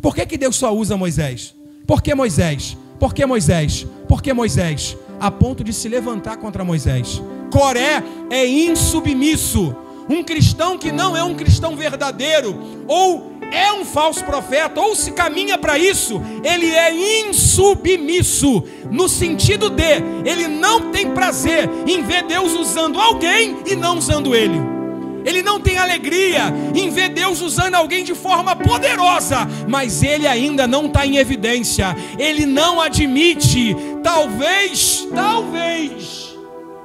Por que Deus só usa Moisés? Por que Moisés? Por que Moisés? Por que Moisés? A ponto de se levantar contra Moisés. Coré é insubmisso. Um cristão que não é um cristão verdadeiro, ou é um falso profeta, ou se caminha para isso, ele é insubmisso, no sentido de, ele não tem prazer em ver Deus usando alguém e não usando ele. Ele não tem alegria em ver Deus usando alguém de forma poderosa, mas ele ainda não está em evidência. Ele não admite, talvez,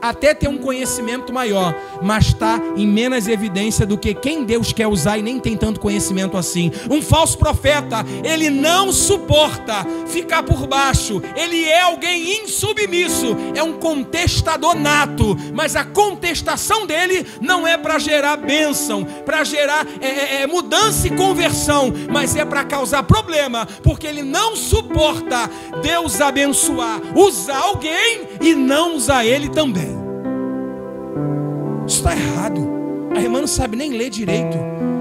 até ter um conhecimento maior, mas está em menos evidência do que quem Deus quer usar e nem tem tanto conhecimento assim. Um falso profeta, ele não suporta ficar por baixo, ele é alguém insubmisso, é um contestador nato, mas a contestação dele não é para gerar bênção, para gerar mudança e conversão, mas é para causar problema, porque ele não suporta Deus abençoar, usar alguém e não usar ele também. Isso está errado. A irmã não sabe nem ler direito,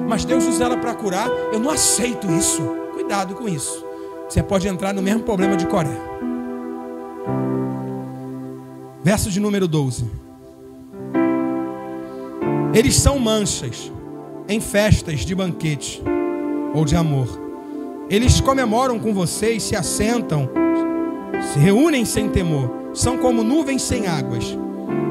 mas Deus usa ela para curar. Eu não aceito isso. Cuidado com isso. Você pode entrar no mesmo problema de Coré. Verso de número 12. Eles são manchas em festas de banquete ou de amor. Eles comemoram com vocês, se assentam, se reúnem sem temor. São como nuvens sem águas,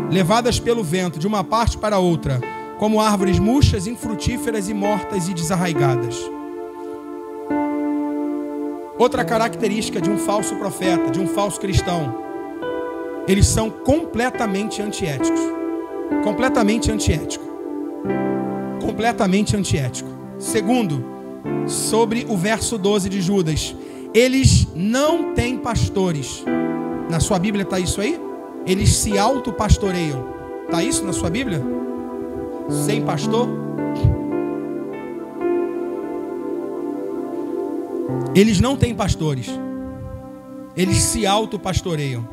levadas pelo vento de uma parte para outra, como árvores murchas, infrutíferas e mortas e desarraigadas. Outra característica de um falso profeta, de um falso cristão, eles são completamente antiéticos. Completamente antiético. Completamente antiético. Segundo, sobre o verso 12 de Judas, eles não têm pastores. Na sua Bíblia está isso aí? Eles se autopastoreiam. Está isso na sua Bíblia? Sem pastor? Eles não têm pastores. Eles se autopastoreiam.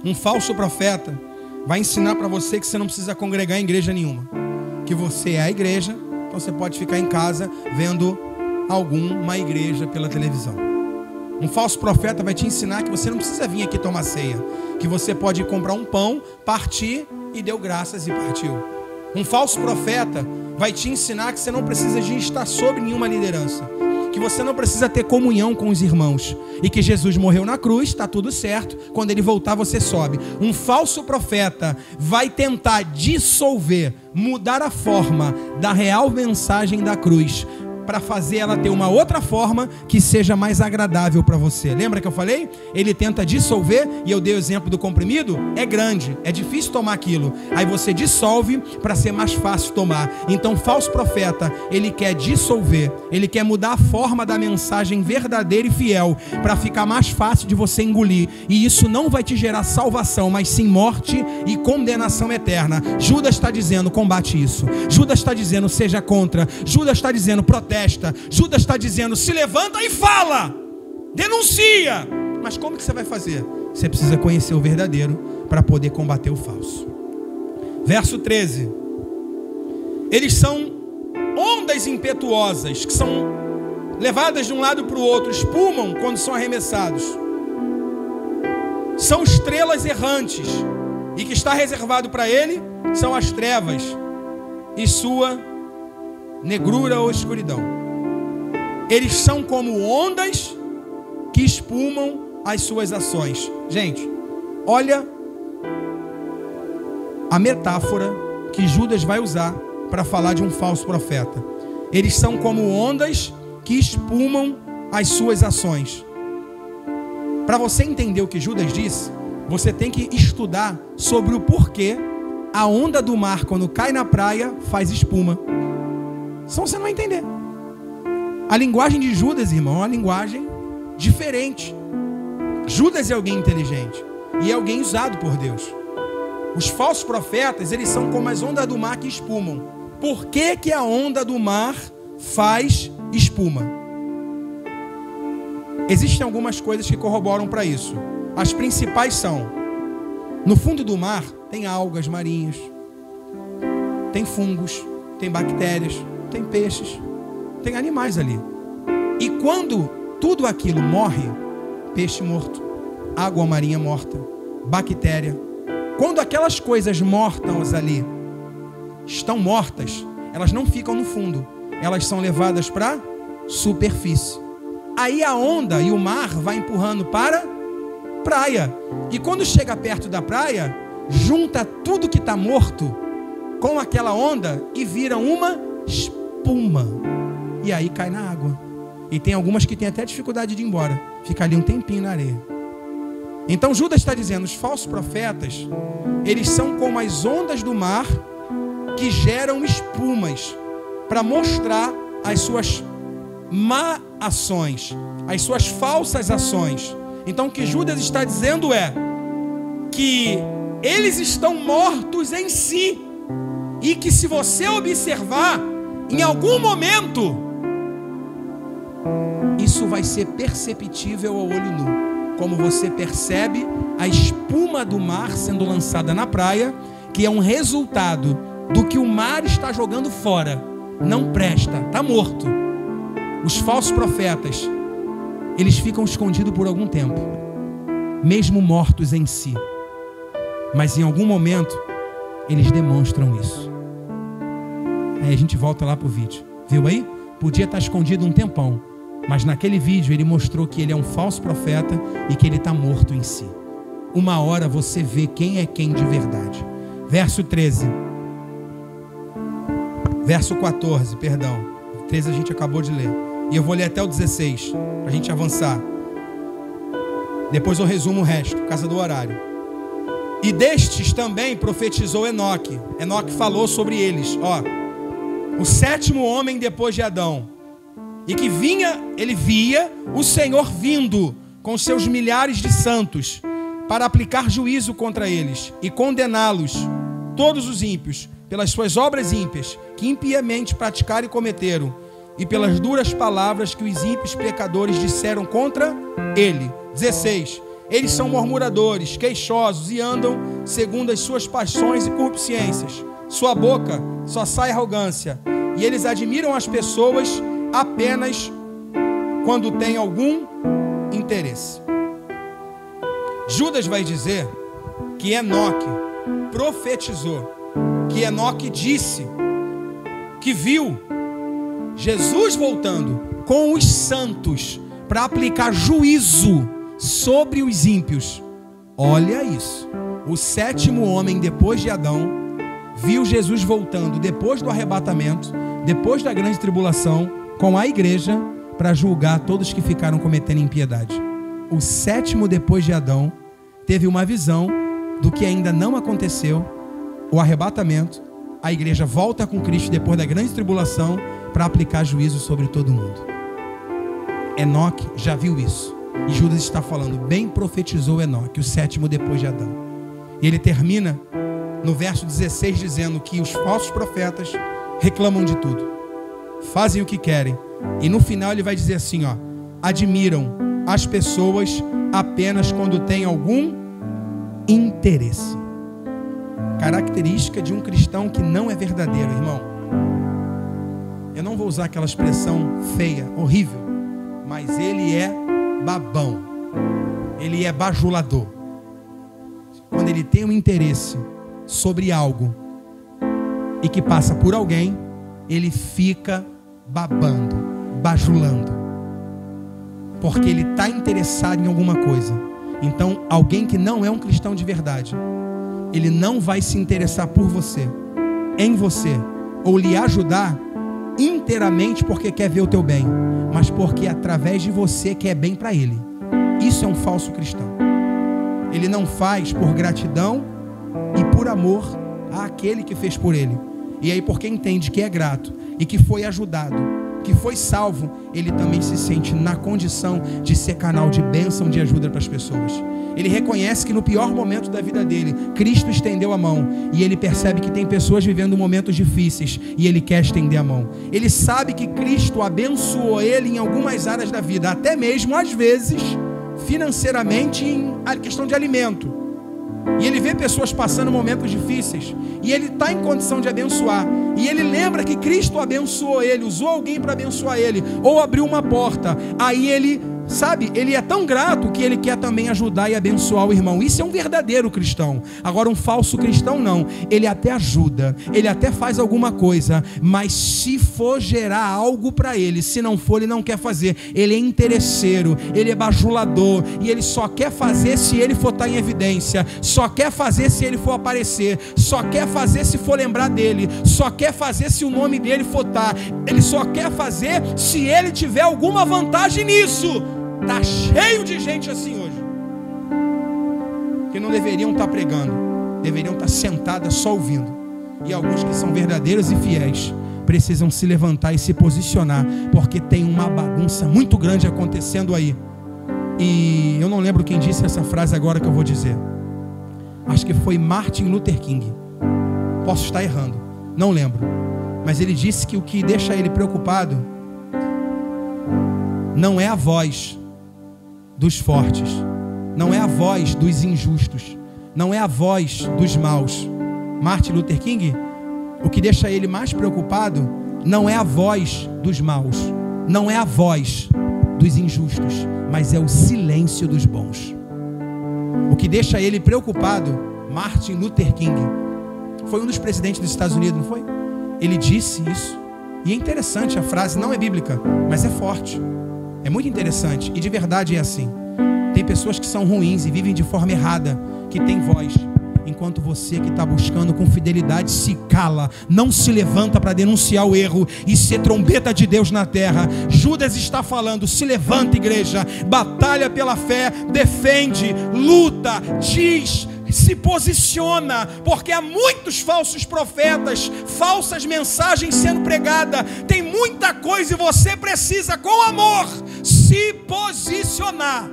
Um falso profeta vai ensinar para você que você não precisa congregar em igreja nenhuma, que você é a igreja, então você pode ficar em casa vendo alguma igreja pela televisão. Um falso profeta vai te ensinar que você não precisa vir aqui tomar ceia, que você pode comprar um pão, partir e deu graças e partiu. Um falso profeta vai te ensinar que você não precisa de estar sob nenhuma liderança, que você não precisa ter comunhão com os irmãos, e que Jesus morreu na cruz, está tudo certo, quando ele voltar você sobe. Um falso profeta vai tentar dissolver, mudar a forma da real mensagem da cruz, para fazer ela ter uma outra forma que seja mais agradável para você. Lembra que eu falei? Ele tenta dissolver, e eu dei o exemplo do comprimido. É grande, é difícil tomar aquilo. Aí você dissolve para ser mais fácil tomar. Então, falso profeta, ele quer dissolver, ele quer mudar a forma da mensagem verdadeira e fiel, para ficar mais fácil de você engolir. E isso não vai te gerar salvação, mas sim morte e condenação eterna. Judas está dizendo, combate isso. Judas está dizendo, seja contra. Judas está dizendo, protege. Judas está dizendo, se levanta e fala, denuncia. Mas como que você vai fazer? Você precisa conhecer o verdadeiro para poder combater o falso. Verso 13. Eles são ondas impetuosas que são levadas de um lado para o outro, espumam quando são arremessados. São estrelas errantes, e que está reservado para ele são as trevas e sua negrura ou escuridão. Eles são como ondas que espumam as suas ações. Gente, olha a metáfora que Judas vai usar para falar de um falso profeta. Eles são como ondas que espumam as suas ações. Para você entender o que Judas disse, você tem que estudar sobre o porquê a onda do mar, quando cai na praia, faz espuma. Senão você não vai entender. A linguagem de Judas, irmão, é uma linguagem diferente. Judas é alguém inteligente e é alguém usado por Deus. Os falsos profetas, eles são como as ondas do mar que espumam. Por que que a onda do mar faz espuma? Existem algumas coisas que corroboram para isso. As principais são: no fundo do mar tem algas marinhas, tem fungos, tem bactérias, tem peixes, tem animais ali. E quando tudo aquilo morre, peixe morto, água marinha morta, bactéria, quando aquelas coisas mortas ali estão mortas, elas não ficam no fundo, elas são levadas para a superfície. Aí a onda e o mar vai empurrando para a praia. E quando chega perto da praia, junta tudo que está morto com aquela onda e vira uma espuma. E aí cai na água. E tem algumas que têm até dificuldade de ir embora. Fica ali um tempinho na areia. Então Judas está dizendo, os falsos profetas, eles são como as ondas do mar que geram espumas para mostrar as suas má ações, as suas falsas ações. Então o que Judas está dizendo é que eles estão mortos em si, e que se você observar, em algum momento, isso vai ser perceptível ao olho nu, como você percebe a espuma do mar sendo lançada na praia, que é um resultado do que o mar está jogando fora. Não presta, está morto. Os falsos profetas, eles ficam escondidos por algum tempo, mesmo mortos em si, mas em algum momento eles demonstram isso. Aí a gente volta lá para o vídeo, viu aí? Podia estar escondido um tempão, mas naquele vídeo ele mostrou que ele é um falso profeta e que ele está morto em si. Uma hora você vê quem é quem de verdade. Verso 13, verso 14, perdão, 13 a gente acabou de ler, e eu vou ler até o 16 para a gente avançar. Depois eu resumo o resto, por causa do horário. E destes também profetizou Enoque. Enoque falou sobre eles, o sétimo homem depois de Adão, e que ele via o Senhor vindo com seus milhares de santos para aplicar juízo contra eles e condená-los, todos os ímpios, pelas suas obras ímpias que impiamente praticaram e cometeram, e pelas duras palavras que os ímpios pecadores disseram contra ele. 16. Eles são murmuradores, queixosos e andam segundo as suas paixões e concupiscências. Sua boca só sai arrogância, e eles admiram as pessoas apenas quando têm algum interesse. Judas vai dizer que Enoque profetizou, que Enoque disse que viu Jesus voltando com os santos para aplicar juízo sobre os ímpios. Olha isso. O sétimo homem depois de Adão viu Jesus voltando depois do arrebatamento, depois da grande tribulação, com a igreja para julgar todos que ficaram cometendo impiedade. O sétimo depois de Adão teve uma visão do que ainda não aconteceu, o arrebatamento. A igreja volta com Cristo depois da grande tribulação para aplicar juízo sobre todo mundo. Enoque já viu isso. E Judas está falando, bem profetizou Enoque, o sétimo depois de Adão. E ele termina no verso 16 dizendo que os falsos profetas reclamam de tudo, fazem o que querem. E no final ele vai dizer assim, admiram as pessoas apenas quando têm algum interesse. Característica de um cristão que não é verdadeiro, irmão. Eu não vou usar aquela expressão feia, horrível, mas ele é babão, ele é bajulador. Quando ele tem um interesse sobre algo e que passa por alguém, ele fica babando, bajulando, porque ele está interessado em alguma coisa. Então alguém que não é um cristão de verdade, ele não vai se interessar por você, em você, ou lhe ajudar inteiramente porque quer ver o teu bem, mas porque através de você quer bem para ele. Isso é um falso cristão. Ele não faz por gratidão e por amor àquele que fez por ele. E aí, porque entende que é grato e que foi ajudado, que foi salvo, ele também se sente na condição de ser canal de bênção, de ajuda para as pessoas. Ele reconhece que no pior momento da vida dele, Cristo estendeu a mão, e ele percebe que tem pessoas vivendo momentos difíceis e ele quer estender a mão. Ele sabe que Cristo abençoou ele em algumas áreas da vida, até mesmo às vezes financeiramente, em questão de alimento. e ele vê pessoas passando momentos difíceis, e ele está em condição de abençoar, e ele lembra que Cristo abençoou ele, usou alguém para abençoar ele, ou abriu uma porta, aí ele, sabe, ele é tão grato que ele quer também ajudar e abençoar o irmão. Isso é um verdadeiro cristão. Agora um falso cristão não, ele até ajuda, ele até faz alguma coisa, mas se for gerar algo para ele, se não for, ele não quer fazer. Ele é interesseiro, ele é bajulador, e ele só quer fazer se ele for estar em evidência, só quer fazer se ele for aparecer, só quer fazer se for lembrar dele, só quer fazer se o nome dele for estar, ele só quer fazer se ele tiver alguma vantagem nisso. Está cheio de gente assim hoje, que não deveriam estar pregando, deveriam estar sentadas só ouvindo. E alguns que são verdadeiros e fiéis precisam se levantar e se posicionar, porque tem uma bagunça muito grande acontecendo aí. E eu não lembro quem disse essa frase agora que eu vou dizer. Acho que foi Martin Luther King. Posso estar errando, não lembro. Mas ele disse que o que deixa ele preocupado não é a voz dos fortes, não é a voz dos injustos, não é a voz dos maus. Martin Luther King, o que deixa ele mais preocupado não é a voz dos maus, não é a voz dos injustos, mas é o silêncio dos bons. O que deixa ele preocupado, Martin Luther King, foi um dos presidentes dos Estados Unidos, não foi? Ele disse isso, e é interessante, a frase não é bíblica, mas é forte. É muito interessante, e de verdade é assim. Tem pessoas que são ruins e vivem de forma errada, que têm voz, enquanto você que está buscando com fidelidade se cala, não se levanta para denunciar o erro e ser trombeta de Deus na terra. Judas está falando: se levanta, igreja, batalha pela fé, defende, luta, diz, se posiciona, porque há muitos falsos profetas, falsas mensagens sendo pregadas, tem muita coisa e você precisa, com amor, se posicionar.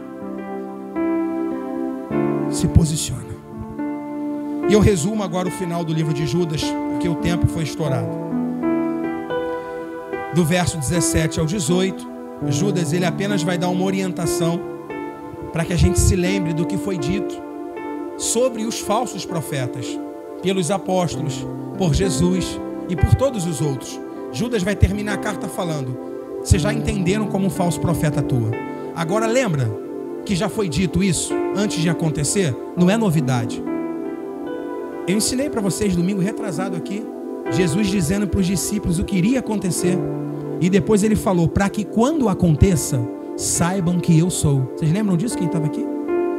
Se posiciona. E eu resumo agora o final do livro de Judas, porque o tempo foi estourado. Do verso 17 ao 18, Judas ele apenas vai dar uma orientação para que a gente se lembre do que foi dito sobre os falsos profetas, pelos apóstolos, por Jesus e por todos os outros. Judas vai terminar a carta falando: vocês já entenderam como um falso profeta atua. Agora lembra que já foi dito isso antes de acontecer? Não é novidade. Eu ensinei para vocês domingo retrasado aqui, Jesus dizendo para os discípulos o que iria acontecer, e depois ele falou: para que quando aconteça, saibam que eu sou. Vocês lembram disso, quem estava aqui?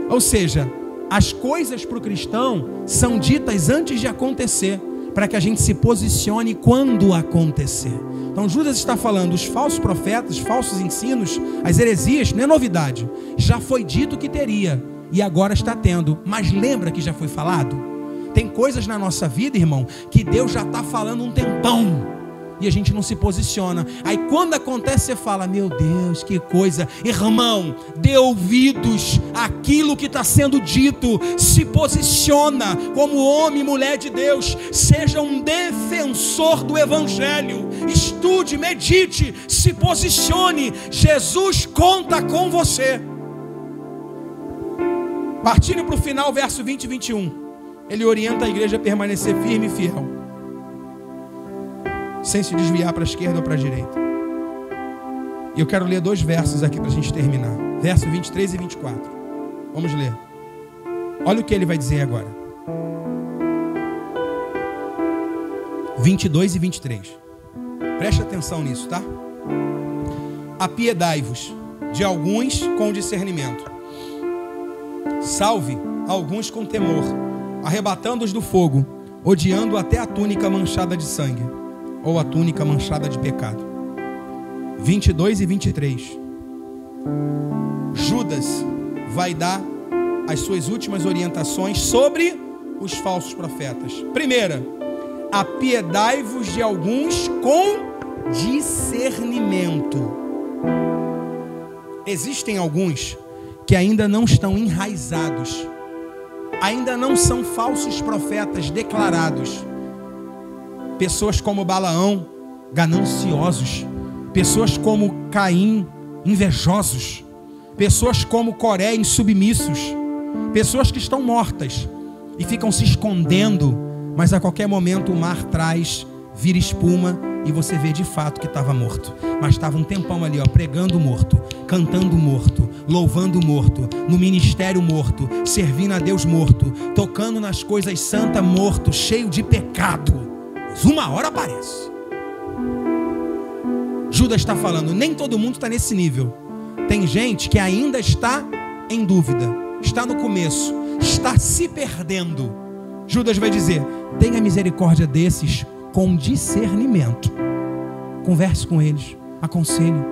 Ou seja, as coisas para o cristão são ditas antes de acontecer, para que a gente se posicione quando acontecer. Então Judas está falando: os falsos profetas, os falsos ensinos, as heresias, não é novidade, já foi dito que teria, e agora está tendo, mas lembra que já foi falado? Tem coisas na nossa vida, irmão, que Deus já está falando um tempão, e a gente não se posiciona. Aí quando acontece, você fala: meu Deus, que coisa. Irmão, dê ouvidos àquilo que está sendo dito, se posiciona como homem e mulher de Deus, seja um defensor do Evangelho, estude, medite, se posicione. Jesus conta com você. Partindo para o final, verso 20 e 21, ele orienta a igreja a permanecer firme e fiel, sem se desviar para a esquerda ou para a direita. E eu quero ler 2 versos aqui para a gente terminar. Verso 23 e 24. Vamos ler. Olha o que ele vai dizer agora. 22 e 23. Preste atenção nisso, tá? Apiedai-vos de alguns com discernimento. Salve alguns com temor, arrebatando-os do fogo, odiando até a túnica manchada de sangue, ou a túnica manchada de pecado. 22 e 23. Judas vai dar as suas últimas orientações sobre os falsos profetas. Primeira: apiedai-vos de alguns com discernimento. Existem alguns que ainda não estão enraizados, ainda não são falsos profetas declarados. Pessoas como Balaão, gananciosos. Pessoas como Caim, invejosos. Pessoas como Coré, insubmissos. Pessoas que estão mortas, e ficam se escondendo, mas a qualquer momento o mar traz, vira espuma e você vê de fato que estava morto. Mas estava um tempão ali, ó, pregando morto, cantando morto, louvando morto, no ministério morto, servindo a Deus morto, tocando nas coisas santas morto, cheio de pecado. Mas uma hora aparece. Judas está falando, nem todo mundo está nesse nível. Tem gente que ainda está em dúvida, está no começo, está se perdendo. Judas vai dizer, tenha misericórdia desses com discernimento. Converse com eles, aconselhe.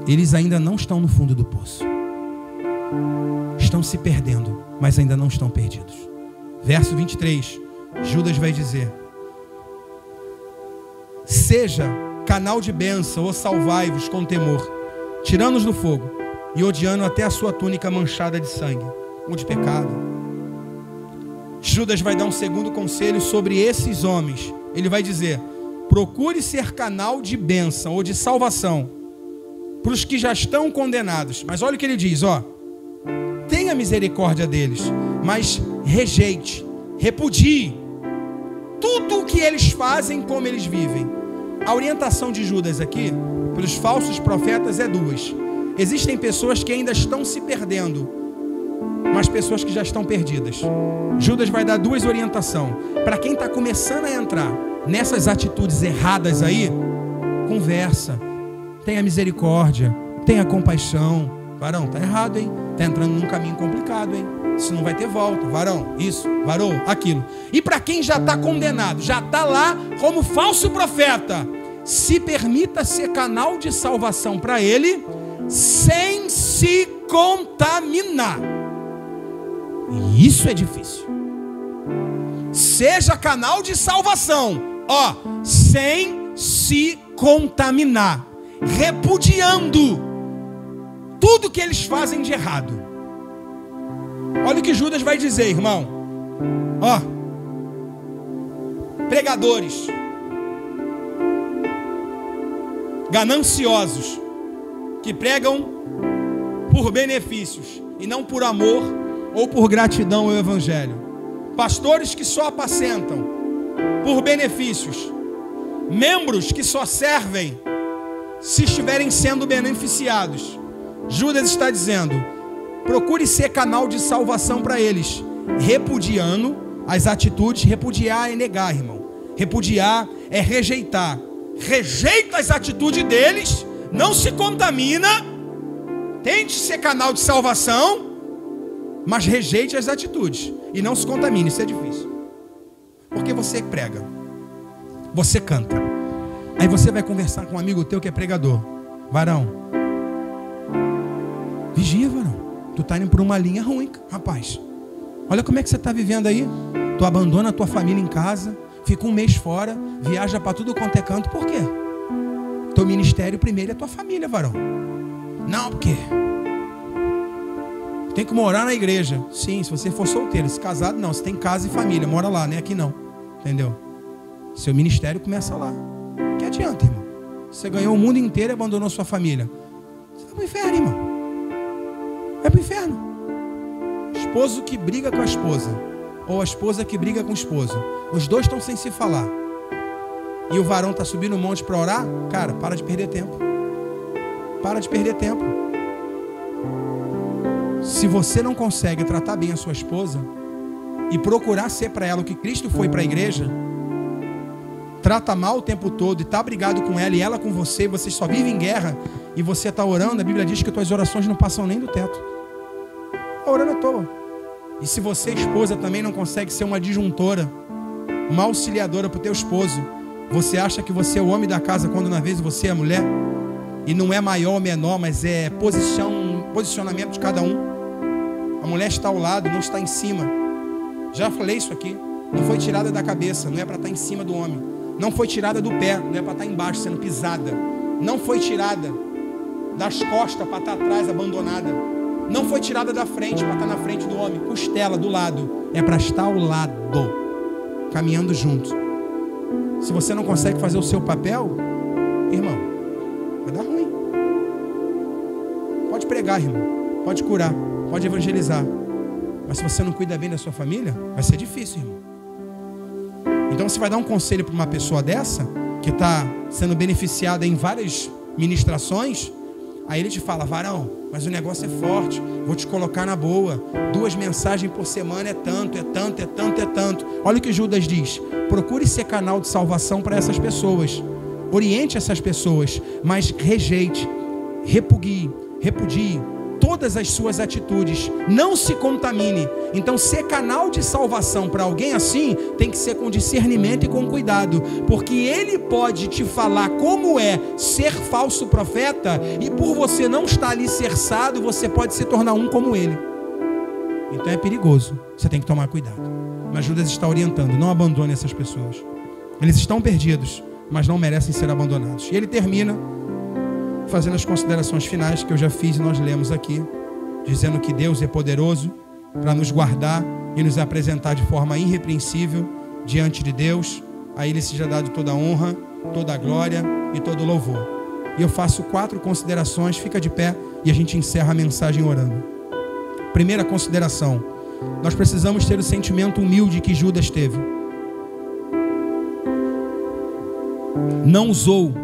Eles ainda não estão no fundo do poço. Estão se perdendo, mas ainda não estão perdidos. Verso 23, Judas vai dizer, seja canal de bênção, ou salvai-vos com temor, tirando-os do fogo, e odiando até a sua túnica manchada de sangue, ou de pecado. Judas vai dar um segundo conselho sobre esses homens. Ele vai dizer, procure ser canal de bênção, ou de salvação, para os que já estão condenados. Mas olha o que ele diz, ó, tenha misericórdia deles, mas rejeite, repudie tudo o que eles fazem, como eles vivem. A orientação de Judas aqui, para os falsos profetas, é duas. Existem pessoas que ainda estão se perdendo, mas pessoas que já estão perdidas. Judas vai dar duas orientações. Para quem está começando a entrar nessas atitudes erradas aí, conversa, tenha misericórdia, tenha compaixão. Varão, está errado, hein? Está entrando num caminho complicado, hein? Isso não vai ter volta. Varão, isso, varou, aquilo. E para quem já está condenado, já está lá como falso profeta, se permita ser canal de salvação para ele, sem se contaminar. E isso é difícil. Seja canal de salvação, ó, sem se contaminar, repudiando tudo que eles fazem de errado. Olha o que Judas vai dizer, irmão. Ó, pregadores gananciosos, que pregam por benefícios e não por amor ou por gratidão ao evangelho. Pastores que só apacentam por benefícios. Membros que só servem se estiverem sendo beneficiados. Judas está dizendo, procure ser canal de salvação para eles, repudiando as atitudes. Repudiar é negar, irmão. Repudiar é rejeitar. Rejeita as atitudes deles, não se contamina, tente ser canal de salvação, mas rejeite as atitudes e não se contamine. Isso é difícil, porque você prega, você canta, aí você vai conversar com um amigo teu que é pregador. Varão, vigia, varão, tu está indo por uma linha ruim, rapaz. Olha como é que você está vivendo aí. Tu abandona a tua família em casa, fica um mês fora, viaja para tudo quanto é canto. Por quê? Teu ministério primeiro é tua família, varão. Não, porque tem que morar na igreja. Sim, se você for solteiro. Se casado, não. Se tem casa e família, mora lá, né? Aqui não. Entendeu? Seu ministério começa lá. Que adianta, irmão? Você ganhou o mundo inteiro e abandonou sua família. Você vai pro inferno, irmão. Vai pro inferno. Esposo que briga com a esposa, ou a esposa que briga com o esposo, os dois estão sem se falar, e o varão está subindo o monte para orar. Cara, para de perder tempo. Para de perder tempo. Se você não consegue tratar bem a sua esposa e procurar ser para ela o que Cristo foi para a igreja, trata mal o tempo todo e está brigado com ela e ela com você, vocês só vivem em guerra, e você está orando, a Bíblia diz que tuas orações não passam nem do teto. Está orando à toa. E se você, esposa, também não consegue ser uma disjuntora, uma auxiliadora para o teu esposo, você acha que você é o homem da casa quando na vez você é a mulher? E não é maior ou menor, mas é posicionamento de cada um. A mulher está ao lado, não está em cima. Já falei isso aqui. Não foi tirada da cabeça, não é para estar em cima do homem. Não foi tirada do pé, não é para estar embaixo sendo pisada. Não foi tirada das costas para estar atrás, abandonada. Não foi tirada da frente para estar na frente do homem. Costela, do lado. É para estar ao lado, caminhando junto. Se você não consegue fazer o seu papel, irmão, vai dar ruim. Pode pregar, irmão. Pode curar. Pode evangelizar. Mas se você não cuida bem da sua família, vai ser difícil, irmão. Então você vai dar um conselho para uma pessoa dessa, que está sendo beneficiada em várias ministrações. Aí ele te fala: varão, mas o negócio é forte, vou te colocar na boa, 2 mensagens por semana é tanto, é tanto, é tanto, é tanto. Olha o que Judas diz: procure ser canal de salvação para essas pessoas, oriente essas pessoas, mas rejeite, repudie todas as suas atitudes, não se contamine. Então, ser canal de salvação para alguém assim tem que ser com discernimento e com cuidado, porque ele pode te falar como é ser falso profeta, e por você não estar alicerçado, você pode se tornar um como ele. Então é perigoso, você tem que tomar cuidado. Mas Judas está orientando: não abandone essas pessoas, eles estão perdidos, mas não merecem ser abandonados. E ele termina fazendo as considerações finais que eu já fiz e nós lemos aqui, dizendo que Deus é poderoso para nos guardar e nos apresentar de forma irrepreensível diante de Deus. A Ele seja dado toda a honra, toda a glória e todo o louvor. E eu faço 4 considerações, fica de pé e a gente encerra a mensagem orando. Primeira consideração: nós precisamos ter o sentimento humilde que Judas teve. Não usou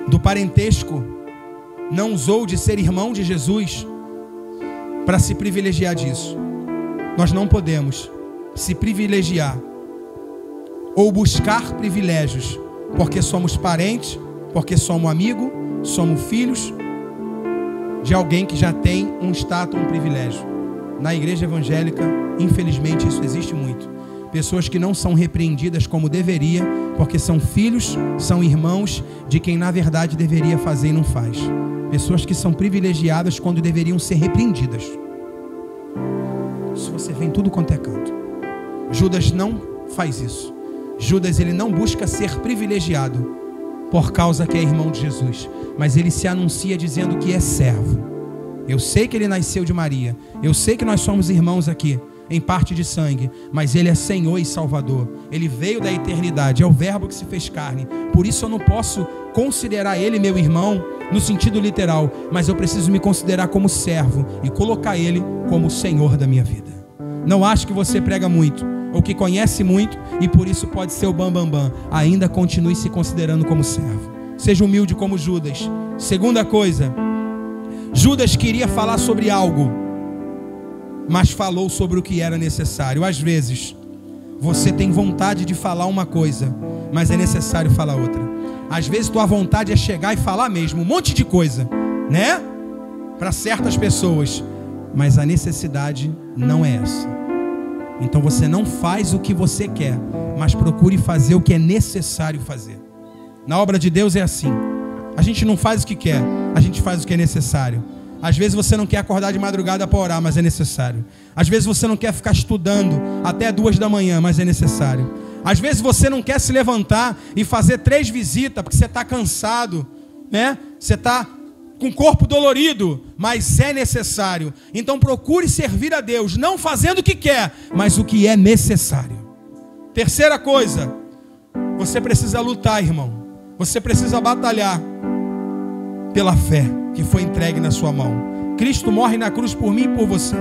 do parentesco, não usou de ser irmão de Jesus para se privilegiar disso. Nós não podemos se privilegiar ou buscar privilégios porque somos parentes, porque somos amigos, somos filhos de alguém que já tem um status, um privilégio. Na igreja evangélica, infelizmente, isso existe muito. Pessoas que não são repreendidas como deveria, porque são filhos, são irmãos de quem na verdade deveria fazer e não faz. Pessoas que são privilegiadas quando deveriam ser repreendidas. Isso você vê em tudo quanto é canto. Judas não faz isso. Judas, ele não busca ser privilegiado por causa que é irmão de Jesus, mas ele se anuncia dizendo que é servo. Eu sei que ele nasceu de Maria, eu sei que nós somos irmãos aqui em parte de sangue, mas ele é Senhor e Salvador. Ele veio da eternidade, é o verbo que se fez carne. Por isso eu não posso considerar ele meu irmão no sentido literal, mas eu preciso me considerar como servo e colocar ele como o Senhor da minha vida. Não acho que você prega muito ou que conhece muito e por isso pode ser o bambambam. Ainda continue se considerando como servo. Seja humilde como Judas. Segunda coisa, Judas queria falar sobre algo, mas falou sobre o que era necessário. Às vezes você tem vontade de falar uma coisa, mas é necessário falar outra. Às vezes tua vontade é chegar e falar mesmo um monte de coisa, né? Para certas pessoas, mas a necessidade não é essa. Então você não faz o que você quer, mas procure fazer o que é necessário fazer. Na obra de Deus é assim. A gente não faz o que quer, a gente faz o que é necessário. Às vezes você não quer acordar de madrugada para orar, mas é necessário. Às vezes você não quer ficar estudando até 2 da manhã, mas é necessário. Às vezes você não quer se levantar e fazer 3 visitas, porque você está cansado, né? Você está com o corpo dolorido, mas é necessário. Então procure servir a Deus, não fazendo o que quer, mas o que é necessário. Terceira coisa, você precisa lutar, irmão. Você precisa batalhar pela fé que foi entregue na sua mão. Cristo morre na cruz por mim e por você,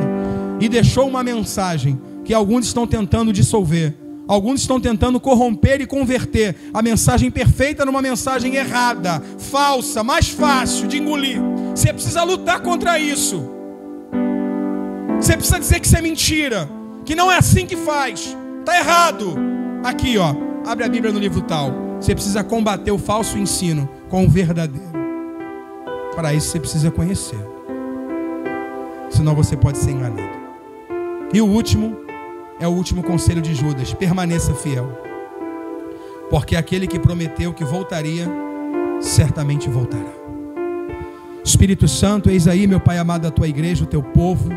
e deixou uma mensagem que alguns estão tentando dissolver. Alguns estão tentando corromper e converter a mensagem perfeita numa mensagem errada, falsa, mais fácil de engolir. Você precisa lutar contra isso. Você precisa dizer que isso é mentira, que não é assim que faz, está errado. Aqui, ó, abre a Bíblia no livro tal. Você precisa combater o falso ensino com o verdadeiro. Para isso você precisa conhecer, senão você pode ser enganado. E o último é o último conselho de Judas: permaneça fiel, porque aquele que prometeu que voltaria, certamente voltará. Espírito Santo, eis aí, meu Pai amado, a tua igreja, o teu povo.